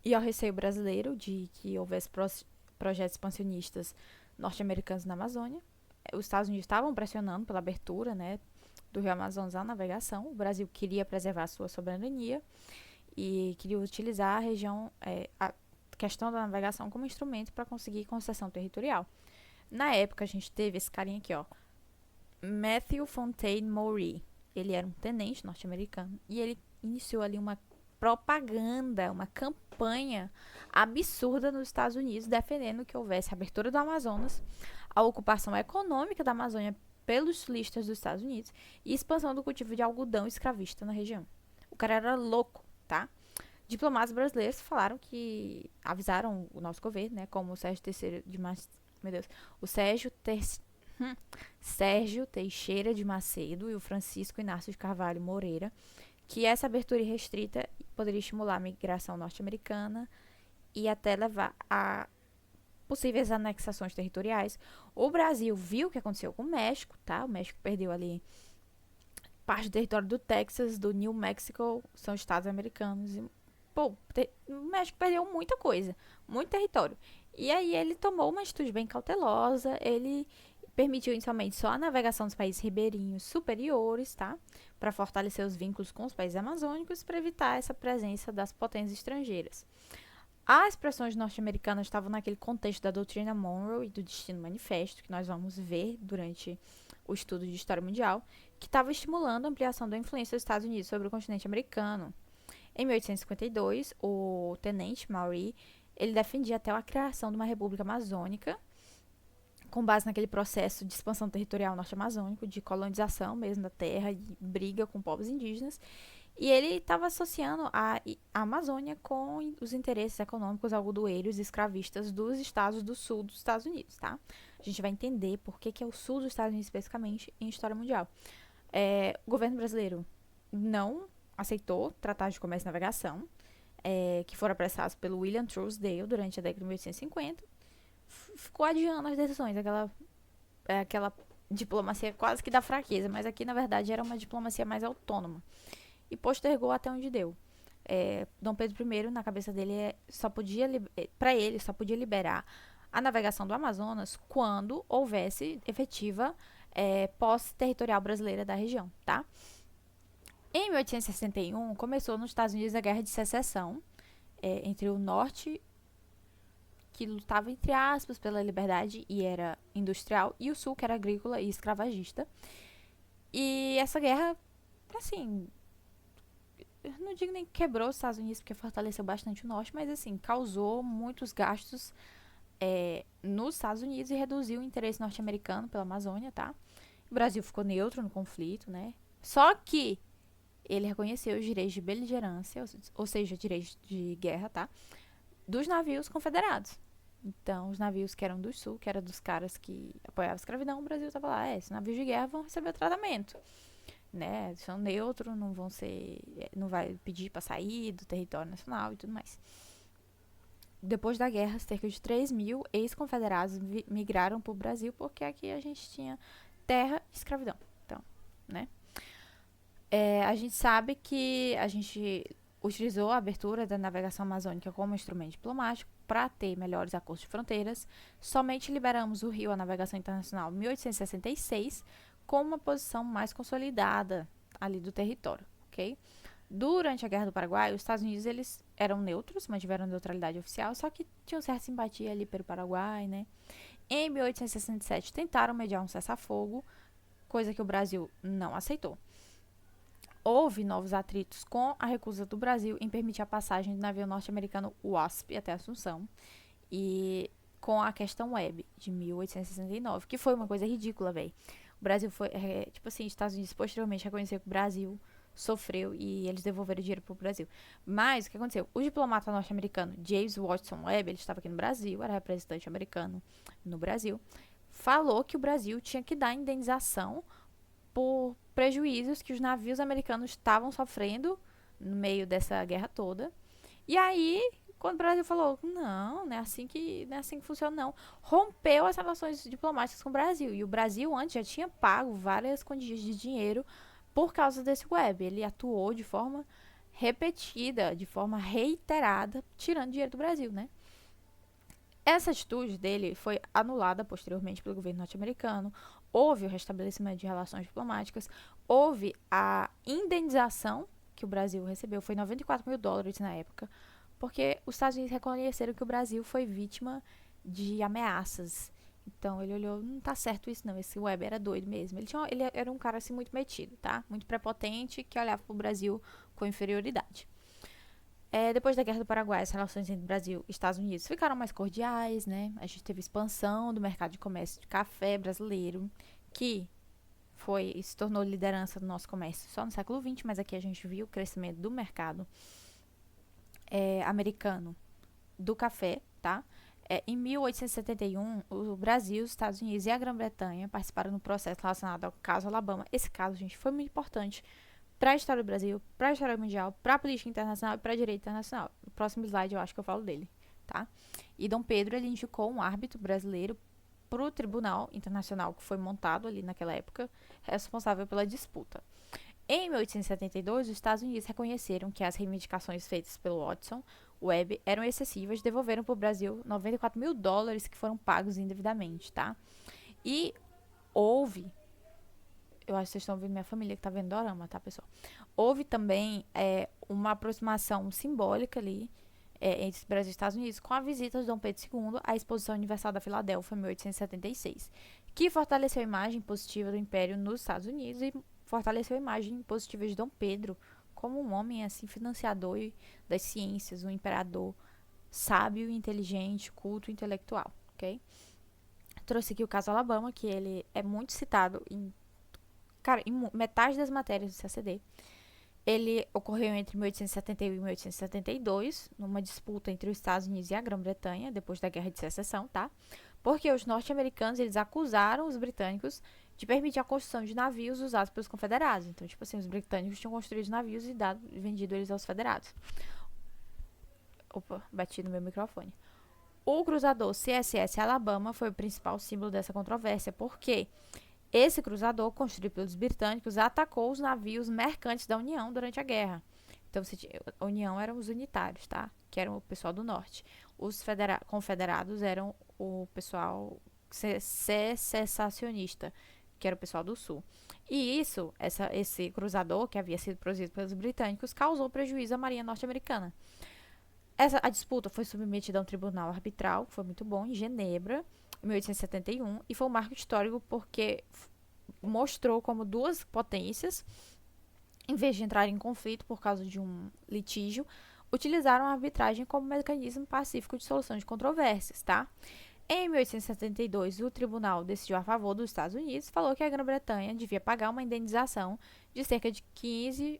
e ao receio brasileiro de que houvesse projetos expansionistas norte-americanos na Amazônia. Os Estados Unidos estavam pressionando pela abertura, né, do Rio Amazonas à navegação. O Brasil queria preservar a sua soberania e queria utilizar a região, a questão da navegação como instrumento para conseguir concessão territorial. Na época, a gente teve esse carinha aqui, ó, Matthew Fontaine Maury. Ele era um tenente norte-americano e ele iniciou ali uma propaganda, uma campanha absurda nos Estados Unidos defendendo que houvesse a abertura do Amazonas, a ocupação econômica da Amazônia pelos sulistas dos Estados Unidos e expansão do cultivo de algodão escravista na região. O cara era louco, tá? Diplomatas brasileiros falaram que avisaram o nosso governo, né, como o Sérgio Terceiro de meu Deus, o Sérgio Teixeira de Macedo e o Francisco Inácio de Carvalho Moreira, que essa abertura irrestrita poderia estimular a migração norte-americana e até levar a possíveis anexações territoriais. O Brasil viu o que aconteceu com o México, tá? O México perdeu ali parte do território do Texas, do New Mexico, são estados americanos. E, pô, o México perdeu muita coisa, muito território. E aí ele tomou uma atitude bem cautelosa, ele permitiu inicialmente só a navegação dos países ribeirinhos superiores, tá? Para fortalecer os vínculos com os países amazônicos, para evitar essa presença das potências estrangeiras. As expressões norte-americanas estavam naquele contexto da doutrina Monroe e do Destino Manifesto, que nós vamos ver durante o estudo de História Mundial, que estava estimulando a ampliação da influência dos Estados Unidos sobre o continente americano. Em 1852, o tenente Maury, ele defendia até a criação de uma república amazônica, com base naquele processo de expansão territorial norte-amazônico, de colonização mesmo da terra, de briga com povos indígenas. E ele estava associando a Amazônia com os interesses econômicos algodoeiros e escravistas dos estados do sul dos Estados Unidos, tá? A gente vai entender por que é o sul dos Estados Unidos especificamente em História Mundial. O governo brasileiro não aceitou tratados de comércio e navegação, que foram apressados pelo William Truesdale durante a década de 1850. Ficou adiando as decisões, aquela diplomacia quase que da fraqueza, mas aqui na verdade era uma diplomacia mais autônoma e postergou até onde deu. Dom Pedro I, na cabeça dele, para ele, só podia liberar a navegação do Amazonas quando houvesse efetiva posse territorial brasileira da região, tá? Em 1861, começou nos Estados Unidos a Guerra de Secessão entre o norte, que lutava, entre aspas, pela liberdade e era industrial, e o sul, que era agrícola e escravagista. E essa guerra, assim, não digo nem que quebrou os Estados Unidos, porque fortaleceu bastante o norte, mas, assim, causou muitos gastos nos Estados Unidos e reduziu o interesse norte-americano pela Amazônia, tá? O Brasil ficou neutro no conflito, né? Só que ele reconheceu os direitos de beligerância, ou seja, direitos de guerra, tá? Dos navios confederados. Então, os navios que eram do sul, que eram dos caras que apoiavam a escravidão, o Brasil tava lá, esses navios de guerra vão receber o tratamento, né? São neutros, não vão ser, não vai pedir para sair do território nacional e tudo mais. Depois da guerra, cerca de 3 mil ex-confederados migraram para o Brasil, porque aqui a gente tinha terra e escravidão. Então, né? A gente sabe que a gente utilizou a abertura da navegação amazônica como instrumento diplomático para ter melhores acordos de fronteiras. Somente liberamos o rio à navegação internacional em 1866, com uma posição mais consolidada ali do território, ok? Durante a Guerra do Paraguai, os Estados Unidos eles eram neutros, mantiveram neutralidade oficial, só que tinham certa simpatia ali pelo Paraguai, né? Em 1867, tentaram mediar um cessar-fogo, coisa que o Brasil não aceitou. Houve novos atritos com a recusa do Brasil em permitir a passagem do navio norte-americano Wasp até Assunção e com a questão Webb de 1869, que foi uma coisa ridícula, velho. O Brasil foi, tipo assim, os Estados Unidos posteriormente reconheceu que o Brasil sofreu e eles devolveram dinheiro pro Brasil. Mas o que aconteceu? O diplomata norte-americano James Watson Webb, ele estava aqui no Brasil, era representante americano no Brasil, falou que o Brasil tinha que dar indenização por prejuízos que os navios americanos estavam sofrendo no meio dessa guerra toda. E aí, quando o Brasil falou, não é assim que funciona, não. Rompeu as relações diplomáticas com o Brasil. E o Brasil antes já tinha pago várias quantias de dinheiro por causa desse Webb. Ele atuou de forma repetida, de forma reiterada, tirando dinheiro do Brasil, né? Essa atitude dele foi anulada posteriormente pelo governo norte-americano. Houve o restabelecimento de relações diplomáticas. Houve a indenização que o Brasil recebeu. Foi 94 mil dólares na época. Porque os Estados Unidos reconheceram que o Brasil foi vítima de ameaças. Então ele olhou, não tá certo isso não, esse Webb era doido mesmo. Ele era um cara assim muito metido, tá? Muito prepotente, que olhava pro Brasil com inferioridade. Depois da Guerra do Paraguai, as relações entre Brasil e Estados Unidos ficaram mais cordiais, né? A gente teve expansão do mercado de comércio de café brasileiro, que se tornou liderança do nosso comércio só no século XX, mas aqui a gente viu o crescimento do mercado americano do café, tá? Em 1871, o Brasil, os Estados Unidos e a Grã-Bretanha participaram no processo relacionado ao caso Alabama. Esse caso, gente, foi muito importante para a história do Brasil, para a história mundial, para a política internacional e para direito internacional. No próximo slide eu acho que eu falo dele, tá? E Dom Pedro, ele indicou um árbitro brasileiro para o Tribunal Internacional que foi montado ali naquela época, responsável pela disputa. Em 1872, os Estados Unidos reconheceram que as reivindicações feitas pelo Watson Webb eram excessivas e devolveram para o Brasil 94 mil dólares que foram pagos indevidamente, tá? E houve, eu acho que vocês estão ouvindo minha família que tá vendo dorama, tá, pessoal? Houve também uma aproximação simbólica ali entre Brasil e Estados Unidos com a visita de Dom Pedro II à Exposição Universal da Filadélfia em 1876, que fortaleceu a imagem positiva do Império nos Estados Unidos e fortaleceu a imagem positiva de Dom Pedro como um homem assim financiador das ciências, um imperador sábio, inteligente, culto, intelectual, ok? Trouxe aqui o caso Alabama, que ele é muito citado em metade das matérias do CACD. Ele ocorreu entre 1871 e 1872, numa disputa entre os Estados Unidos e a Grã-Bretanha, depois da Guerra de Secessão, tá? Porque os norte-americanos, eles acusaram os britânicos de permitir a construção de navios usados pelos confederados. Então, tipo assim, os britânicos tinham construído navios e vendido eles aos federados. Opa, bati no meu microfone. O cruzador CSS Alabama foi o principal símbolo dessa controvérsia, porque esse cruzador, construído pelos britânicos, atacou os navios mercantes da União durante a guerra. Então, a União eram os unitários, tá? Que eram o pessoal do norte. Os confederados eram o pessoal secessionista, que era o pessoal do sul. E esse cruzador, que havia sido produzido pelos britânicos, causou prejuízo à marinha norte-americana. A disputa foi submetida a um tribunal arbitral, que foi muito bom, em Genebra, em 1871, e foi um marco histórico porque mostrou como duas potências, em vez de entrar em conflito por causa de um litígio, utilizaram a arbitragem como mecanismo pacífico de solução de controvérsias, tá? Em 1872, o tribunal decidiu a favor dos Estados Unidos e falou que a Grã-Bretanha devia pagar uma indenização de cerca de 15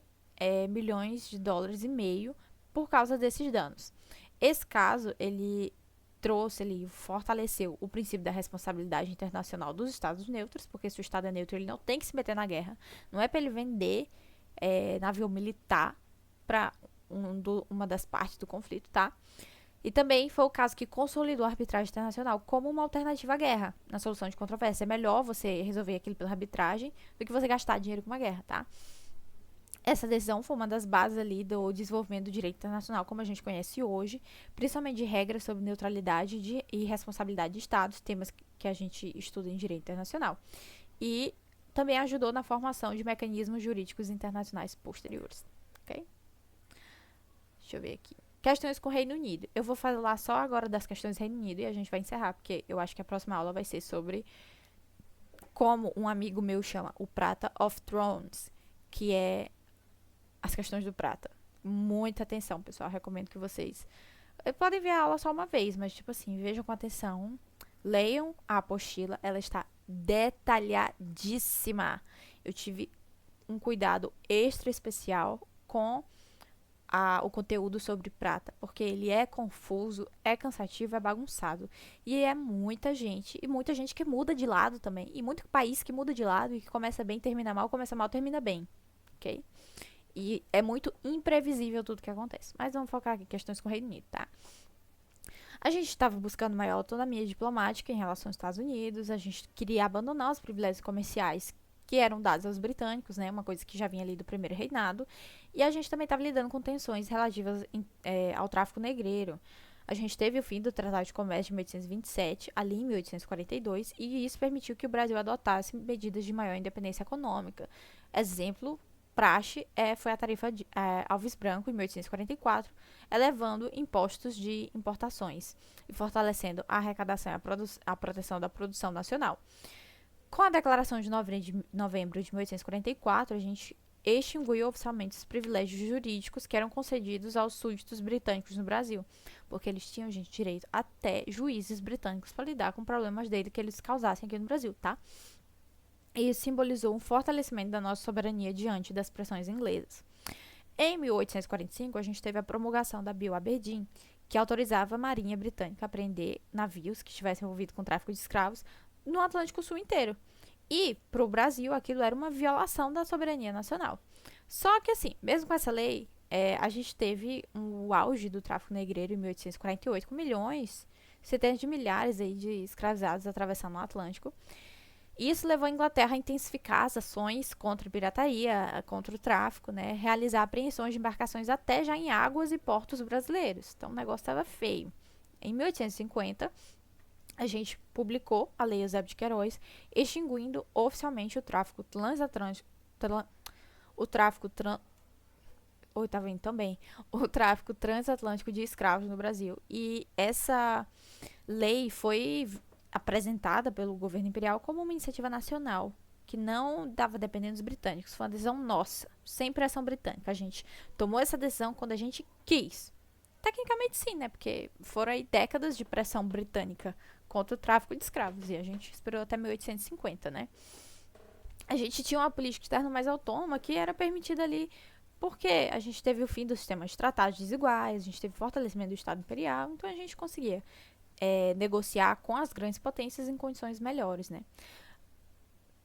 milhões de dólares e meio por causa desses danos. Esse caso, ele fortaleceu o princípio da responsabilidade internacional dos Estados neutros, porque se o Estado é neutro, ele não tem que se meter na guerra. Não é para ele vender navio militar para uma das partes do conflito, tá? E também foi o caso que consolidou a arbitragem internacional como uma alternativa à guerra na solução de controvérsia. É melhor você resolver aquilo pela arbitragem do que você gastar dinheiro com uma guerra, tá? Essa decisão foi uma das bases ali do desenvolvimento do direito internacional como a gente conhece hoje, principalmente de regras sobre neutralidade e responsabilidade de Estados, temas que a gente estuda em direito internacional. E também ajudou na formação de mecanismos jurídicos internacionais posteriores, ok? Deixa eu ver aqui. Questões com o Reino Unido. Eu vou falar só agora das questões do Reino Unido e a gente vai encerrar, porque eu acho que a próxima aula vai ser sobre como um amigo meu chama o Prata of Thrones, que é as questões do prata. Muita atenção, pessoal. Recomendo que vocês podem ver a aula só uma vez, mas tipo assim, vejam com atenção, leiam a apostila, ela está detalhadíssima. Eu tive um cuidado extra especial com o conteúdo sobre prata, porque ele é confuso, é cansativo, é bagunçado. E é muita gente que muda de lado também. E muito país que muda de lado e que começa bem, termina mal, começa mal, termina bem. Ok? E é muito imprevisível tudo que acontece. Mas vamos focar aqui em questões com o Reino Unido, tá? A gente estava buscando maior autonomia diplomática em relação aos Estados Unidos. A gente queria abandonar os privilégios comerciais que eram dados aos britânicos, né? Uma coisa que já vinha ali do primeiro reinado. E a gente também estava lidando com tensões relativas ao tráfico negreiro. A gente teve o fim do Tratado de Comércio de 1827, ali em 1842, e isso permitiu que o Brasil adotasse medidas de maior independência econômica. Exemplo praxe foi a tarifa de Alves Branco, em 1844, elevando impostos de importações e fortalecendo a arrecadação e a proteção da produção nacional. Com a declaração de novembro de 1844, a gente extinguiu oficialmente os privilégios jurídicos que eram concedidos aos súditos britânicos no Brasil, porque eles tinham, gente, direito até juízes britânicos para lidar com problemas dele que eles causassem aqui no Brasil, tá? E isso simbolizou um fortalecimento da nossa soberania diante das pressões inglesas. Em 1845, a gente teve a promulgação da Bill Aberdeen, que autorizava a Marinha Britânica a prender navios que estivessem envolvidos com tráfico de escravos no Atlântico Sul inteiro. E, para o Brasil, aquilo era uma violação da soberania nacional. Só que, assim, mesmo com essa lei, a gente teve o auge do tráfico negreiro em 1848, com centenas de milhares aí de escravizados atravessando o Atlântico. Isso levou a Inglaterra a intensificar as ações contra a pirataria, contra o tráfico, né? Realizar apreensões de embarcações até já em águas e portos brasileiros. Então, o negócio estava feio. Em 1850, a gente publicou a Lei Eusébio de Queiroz, extinguindo oficialmente o tráfico transatlântico. O tráfico transatlântico de escravos no Brasil. E essa lei foi apresentada pelo governo imperial como uma iniciativa nacional, que não estava dependendo dos britânicos. Foi uma decisão nossa, sem pressão britânica. A gente tomou essa decisão quando a gente quis. Tecnicamente sim, né? Porque foram aí décadas de pressão britânica contra o tráfico de escravos. E a gente esperou até 1850, né? A gente tinha uma política externa mais autônoma que era permitida ali porque a gente teve o fim do sistema de tratados desiguais, a gente teve fortalecimento do Estado Imperial, então a gente conseguia negociar com as grandes potências em condições melhores, né?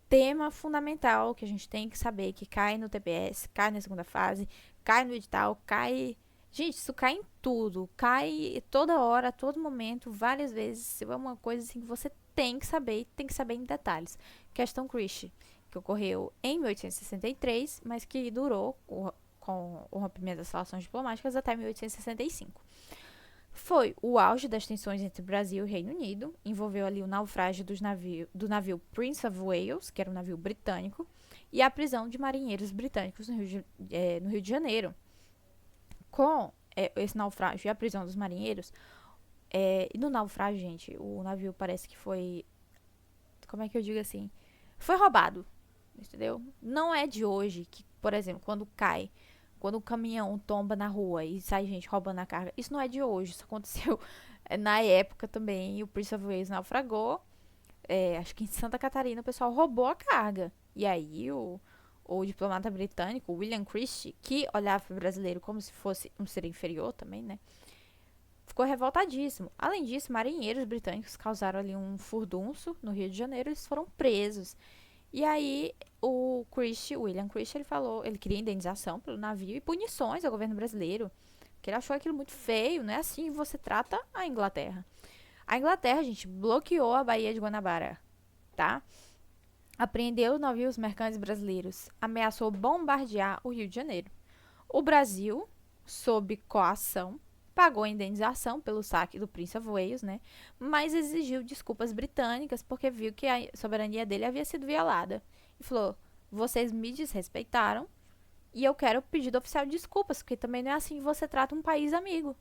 Tema fundamental que a gente tem que saber, que cai no TPS, cai na segunda fase, cai no edital, cai... Gente, isso cai em tudo, cai toda hora, a todo momento, várias vezes. É uma coisa assim que você tem que saber em detalhes. Questão Christie, que ocorreu em 1863, mas que durou com o rompimento das relações diplomáticas até 1865. Foi o auge das tensões entre Brasil e Reino Unido, envolveu ali o naufrágio do navio Prince of Wales, que era um navio britânico, e a prisão de marinheiros britânicos no Rio de Janeiro. Com esse naufrágio e a prisão dos marinheiros, e no naufrágio, gente, o navio parece que foi, como é que eu digo assim, foi roubado, entendeu? Não é de hoje que, por exemplo, quando o caminhão tomba na rua e sai gente roubando a carga, isso não é de hoje, isso aconteceu na época também, o Prince of Wales naufragou, acho que em Santa Catarina o pessoal roubou a carga, e aí o diplomata britânico, William Christie, que olhava para o brasileiro como se fosse um ser inferior também, né, ficou revoltadíssimo. Além disso, marinheiros britânicos causaram ali um furdunço no Rio de Janeiro, eles foram presos. E aí, William Christie, ele queria indenização pelo navio e punições ao governo brasileiro, que ele achou aquilo muito feio, não é assim que você trata a Inglaterra. A Inglaterra, gente, bloqueou a Baía de Guanabara, tá? Apreendeu navios mercantes brasileiros, ameaçou bombardear o Rio de Janeiro. O Brasil, sob coação, pagou a indenização pelo saque do Prince of Wales, né? Mas exigiu desculpas britânicas porque viu que a soberania dele havia sido violada. E falou: vocês me desrespeitaram e eu quero pedido oficial de desculpas, porque também não é assim que você trata um país amigo.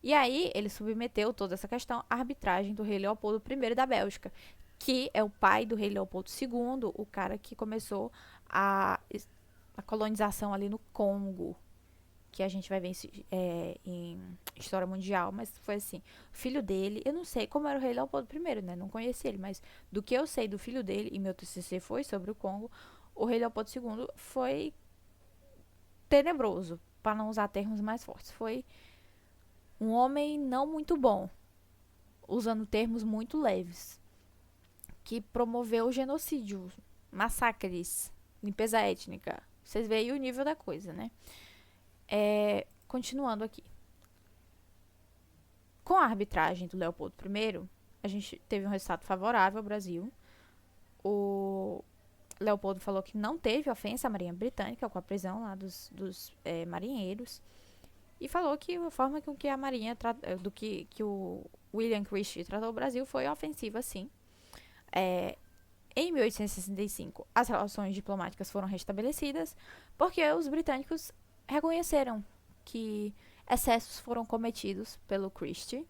E aí ele submeteu toda essa questão à arbitragem do rei Leopoldo I da Bélgica, que é o pai do rei Leopoldo II, o cara que começou a colonização ali no Congo, que a gente vai ver em História Mundial, mas foi assim, o filho dele, eu não sei como era o rei Leopoldo I, né, não conheci ele, mas do que eu sei do filho dele, e meu TCC foi sobre o Congo, o rei Leopoldo II foi tenebroso, para não usar termos mais fortes, foi um homem não muito bom, usando termos muito leves, que promoveu genocídio, massacres, limpeza étnica, vocês veem o nível da coisa, né? Continuando aqui. Com a arbitragem do Leopoldo I, a gente teve um resultado favorável ao Brasil. O Leopoldo falou que não teve ofensa à Marinha Britânica com a prisão lá dos marinheiros. E falou que a forma com que a Marinha que o William Christie tratou o Brasil foi ofensiva, sim. Em 1865, as relações diplomáticas foram restabelecidas porque os britânicos reconheceram que excessos foram cometidos pelo Christie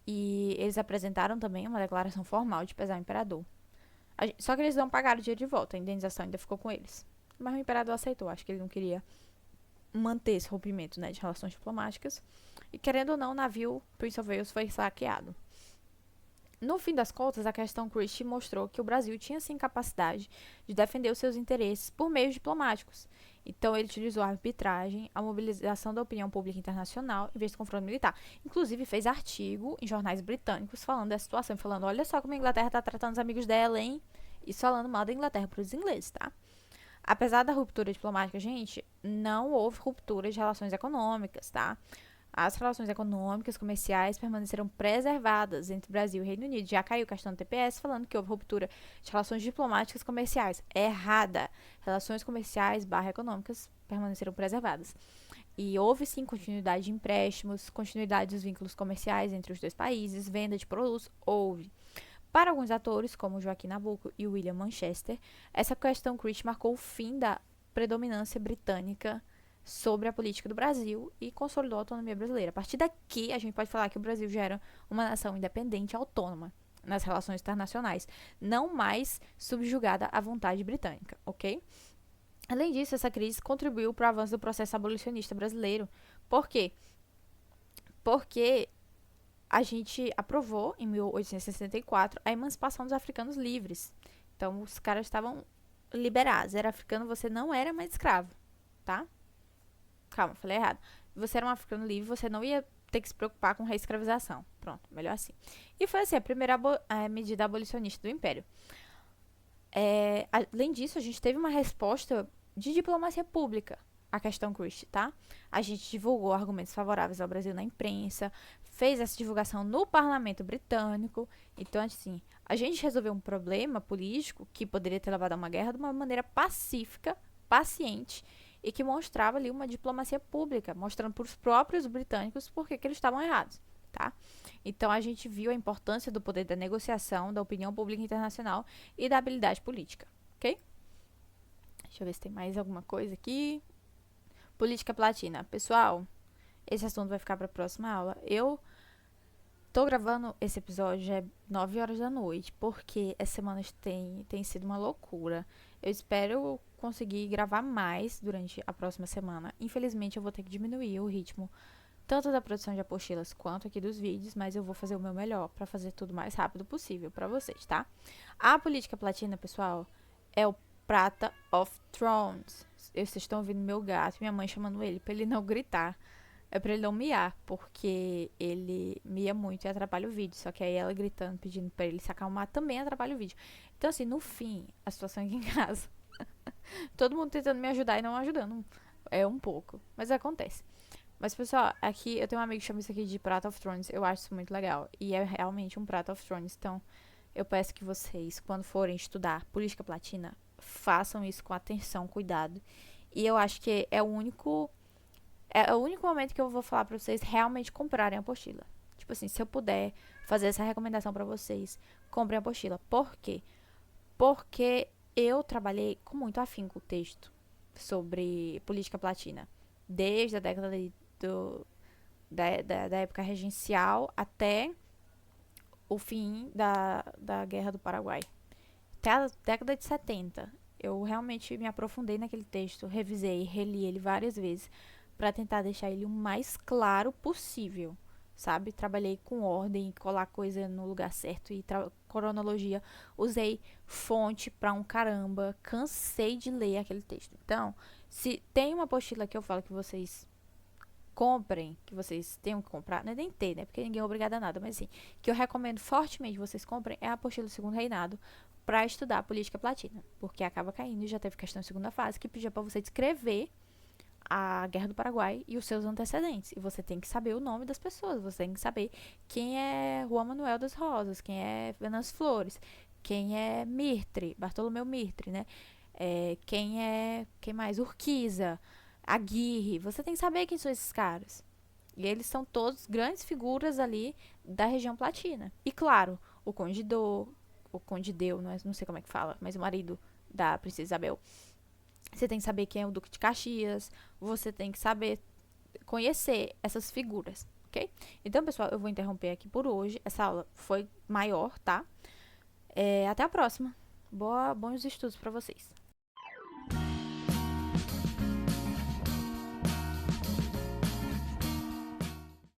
e eles apresentaram também uma declaração formal de pesar ao imperador. Só que eles não pagaram o dinheiro de volta, a indenização ainda ficou com eles. Mas o imperador aceitou, acho que ele não queria manter esse rompimento, né, de relações diplomáticas. E querendo ou não, o navio Prince of Wales foi saqueado. No fim das contas, a questão Christie mostrou que o Brasil tinha sim capacidade de defender os seus interesses por meios diplomáticos. Então, ele utilizou a arbitragem, a mobilização da opinião pública internacional, em vez do confronto militar. Inclusive, fez artigo em jornais britânicos falando da situação, falando, olha só como a Inglaterra está tratando os amigos dela, hein? Isso falando mal da Inglaterra para os ingleses, tá? Apesar da ruptura diplomática, gente, não houve ruptura de relações econômicas, tá? As relações econômicas, comerciais permaneceram preservadas entre Brasil e Reino Unido. Já caiu a questão do TPS falando que houve ruptura de relações diplomáticas comerciais. Errada. Relações comerciais / econômicas permaneceram preservadas. E houve sim continuidade de empréstimos, continuidade dos vínculos comerciais entre os dois países, venda de produtos, houve. Para alguns atores, como Joaquim Nabuco e William Manchester, essa questão Christie marcou o fim da predominância britânica sobre a política do Brasil e consolidou a autonomia brasileira. A partir daqui, a gente pode falar que o Brasil já era uma nação independente e autônoma nas relações internacionais, não mais subjugada à vontade britânica, ok? Além disso, essa crise contribuiu para o avanço do processo abolicionista brasileiro. Por quê? Porque a gente aprovou, em 1864, a emancipação dos africanos livres. Então, os caras estavam liberados. Era africano, você não era mais escravo, tá? Calma, falei errado. Você era um africano livre, você não ia ter que se preocupar com reescravização. Pronto, melhor assim. E foi assim, a primeira medida abolicionista do Império. Além disso, a gente teve uma resposta de diplomacia pública à questão Christie, tá? A gente divulgou argumentos favoráveis ao Brasil na imprensa, fez essa divulgação no parlamento britânico. Então, assim, a gente resolveu um problema político que poderia ter levado a uma guerra de uma maneira pacífica, paciente, e que mostrava ali uma diplomacia pública, mostrando para os próprios britânicos por que eles estavam errados, tá? Então a gente viu a importância do poder da negociação, da opinião pública internacional e da habilidade política, ok? Deixa eu ver se tem mais alguma coisa aqui. Política platina. Pessoal, esse assunto vai ficar para a próxima aula. Eu tô gravando esse episódio, já é 9 horas da noite, porque essa semana tem sido uma loucura. Eu espero conseguir gravar mais durante a próxima semana. Infelizmente, eu vou ter que diminuir o ritmo, tanto da produção de apostilas quanto aqui dos vídeos, mas eu vou fazer o meu melhor para fazer tudo o mais rápido possível para vocês, tá? A política platina, pessoal, é o Prata of Thrones. Vocês estão ouvindo meu gato, minha mãe chamando ele para ele não gritar. É pra ele não miar, porque ele mia muito e atrapalha o vídeo. Só que aí ela gritando, pedindo pra ele se acalmar, também atrapalha o vídeo. Então, assim, no fim, a situação aqui em casa, todo mundo tentando me ajudar e não ajudando. É um pouco, mas acontece. Mas, pessoal, aqui eu tenho um amigo que chama isso aqui de Prata of Thrones. Eu acho isso muito legal. E é realmente um Prata of Thrones. Então, eu peço que vocês, quando forem estudar política platina, façam isso com atenção, cuidado. E eu acho que é o único momento que eu vou falar pra vocês realmente comprarem a apostila. Tipo assim, se eu puder fazer essa recomendação pra vocês, comprem a apostila. Por quê? Porque eu trabalhei com muito afinco o texto sobre política platina. Desde a década da época regencial até o fim da Guerra do Paraguai. Até a década de 70. Eu realmente me aprofundei naquele texto, revisei, reli ele várias vezes para tentar deixar ele o mais claro possível, sabe? Trabalhei com ordem, colar coisa no lugar certo e cronologia. Usei fonte pra um caramba. Cansei de ler aquele texto. Então, se tem uma apostila que eu falo que vocês comprem, que vocês tenham que comprar, não é nem ter, né? Porque ninguém é obrigado a nada, mas assim, que eu recomendo fortemente vocês comprem é a apostila do Segundo Reinado para estudar a política platina, porque acaba caindo e já teve questão de segunda fase que pedia para você descrever a Guerra do Paraguai e os seus antecedentes. E você tem que saber o nome das pessoas, você tem que saber quem é Juan Manuel das Rosas, quem é Venâncio Flores, quem é Mitre, Bartolomeu Mitre, né? Quem mais? Urquiza, Aguirre. Você tem que saber quem são esses caras. E eles são todos grandes figuras ali da região platina. E claro, o Conde Deu, não sei como é que fala, mas o marido da Princesa Isabel. Você tem que saber quem é o Duque de Caxias. Você tem que saber conhecer essas figuras, ok? Então, pessoal, eu vou interromper aqui por hoje. Essa aula foi maior, tá? Até a próxima. Bons estudos para vocês.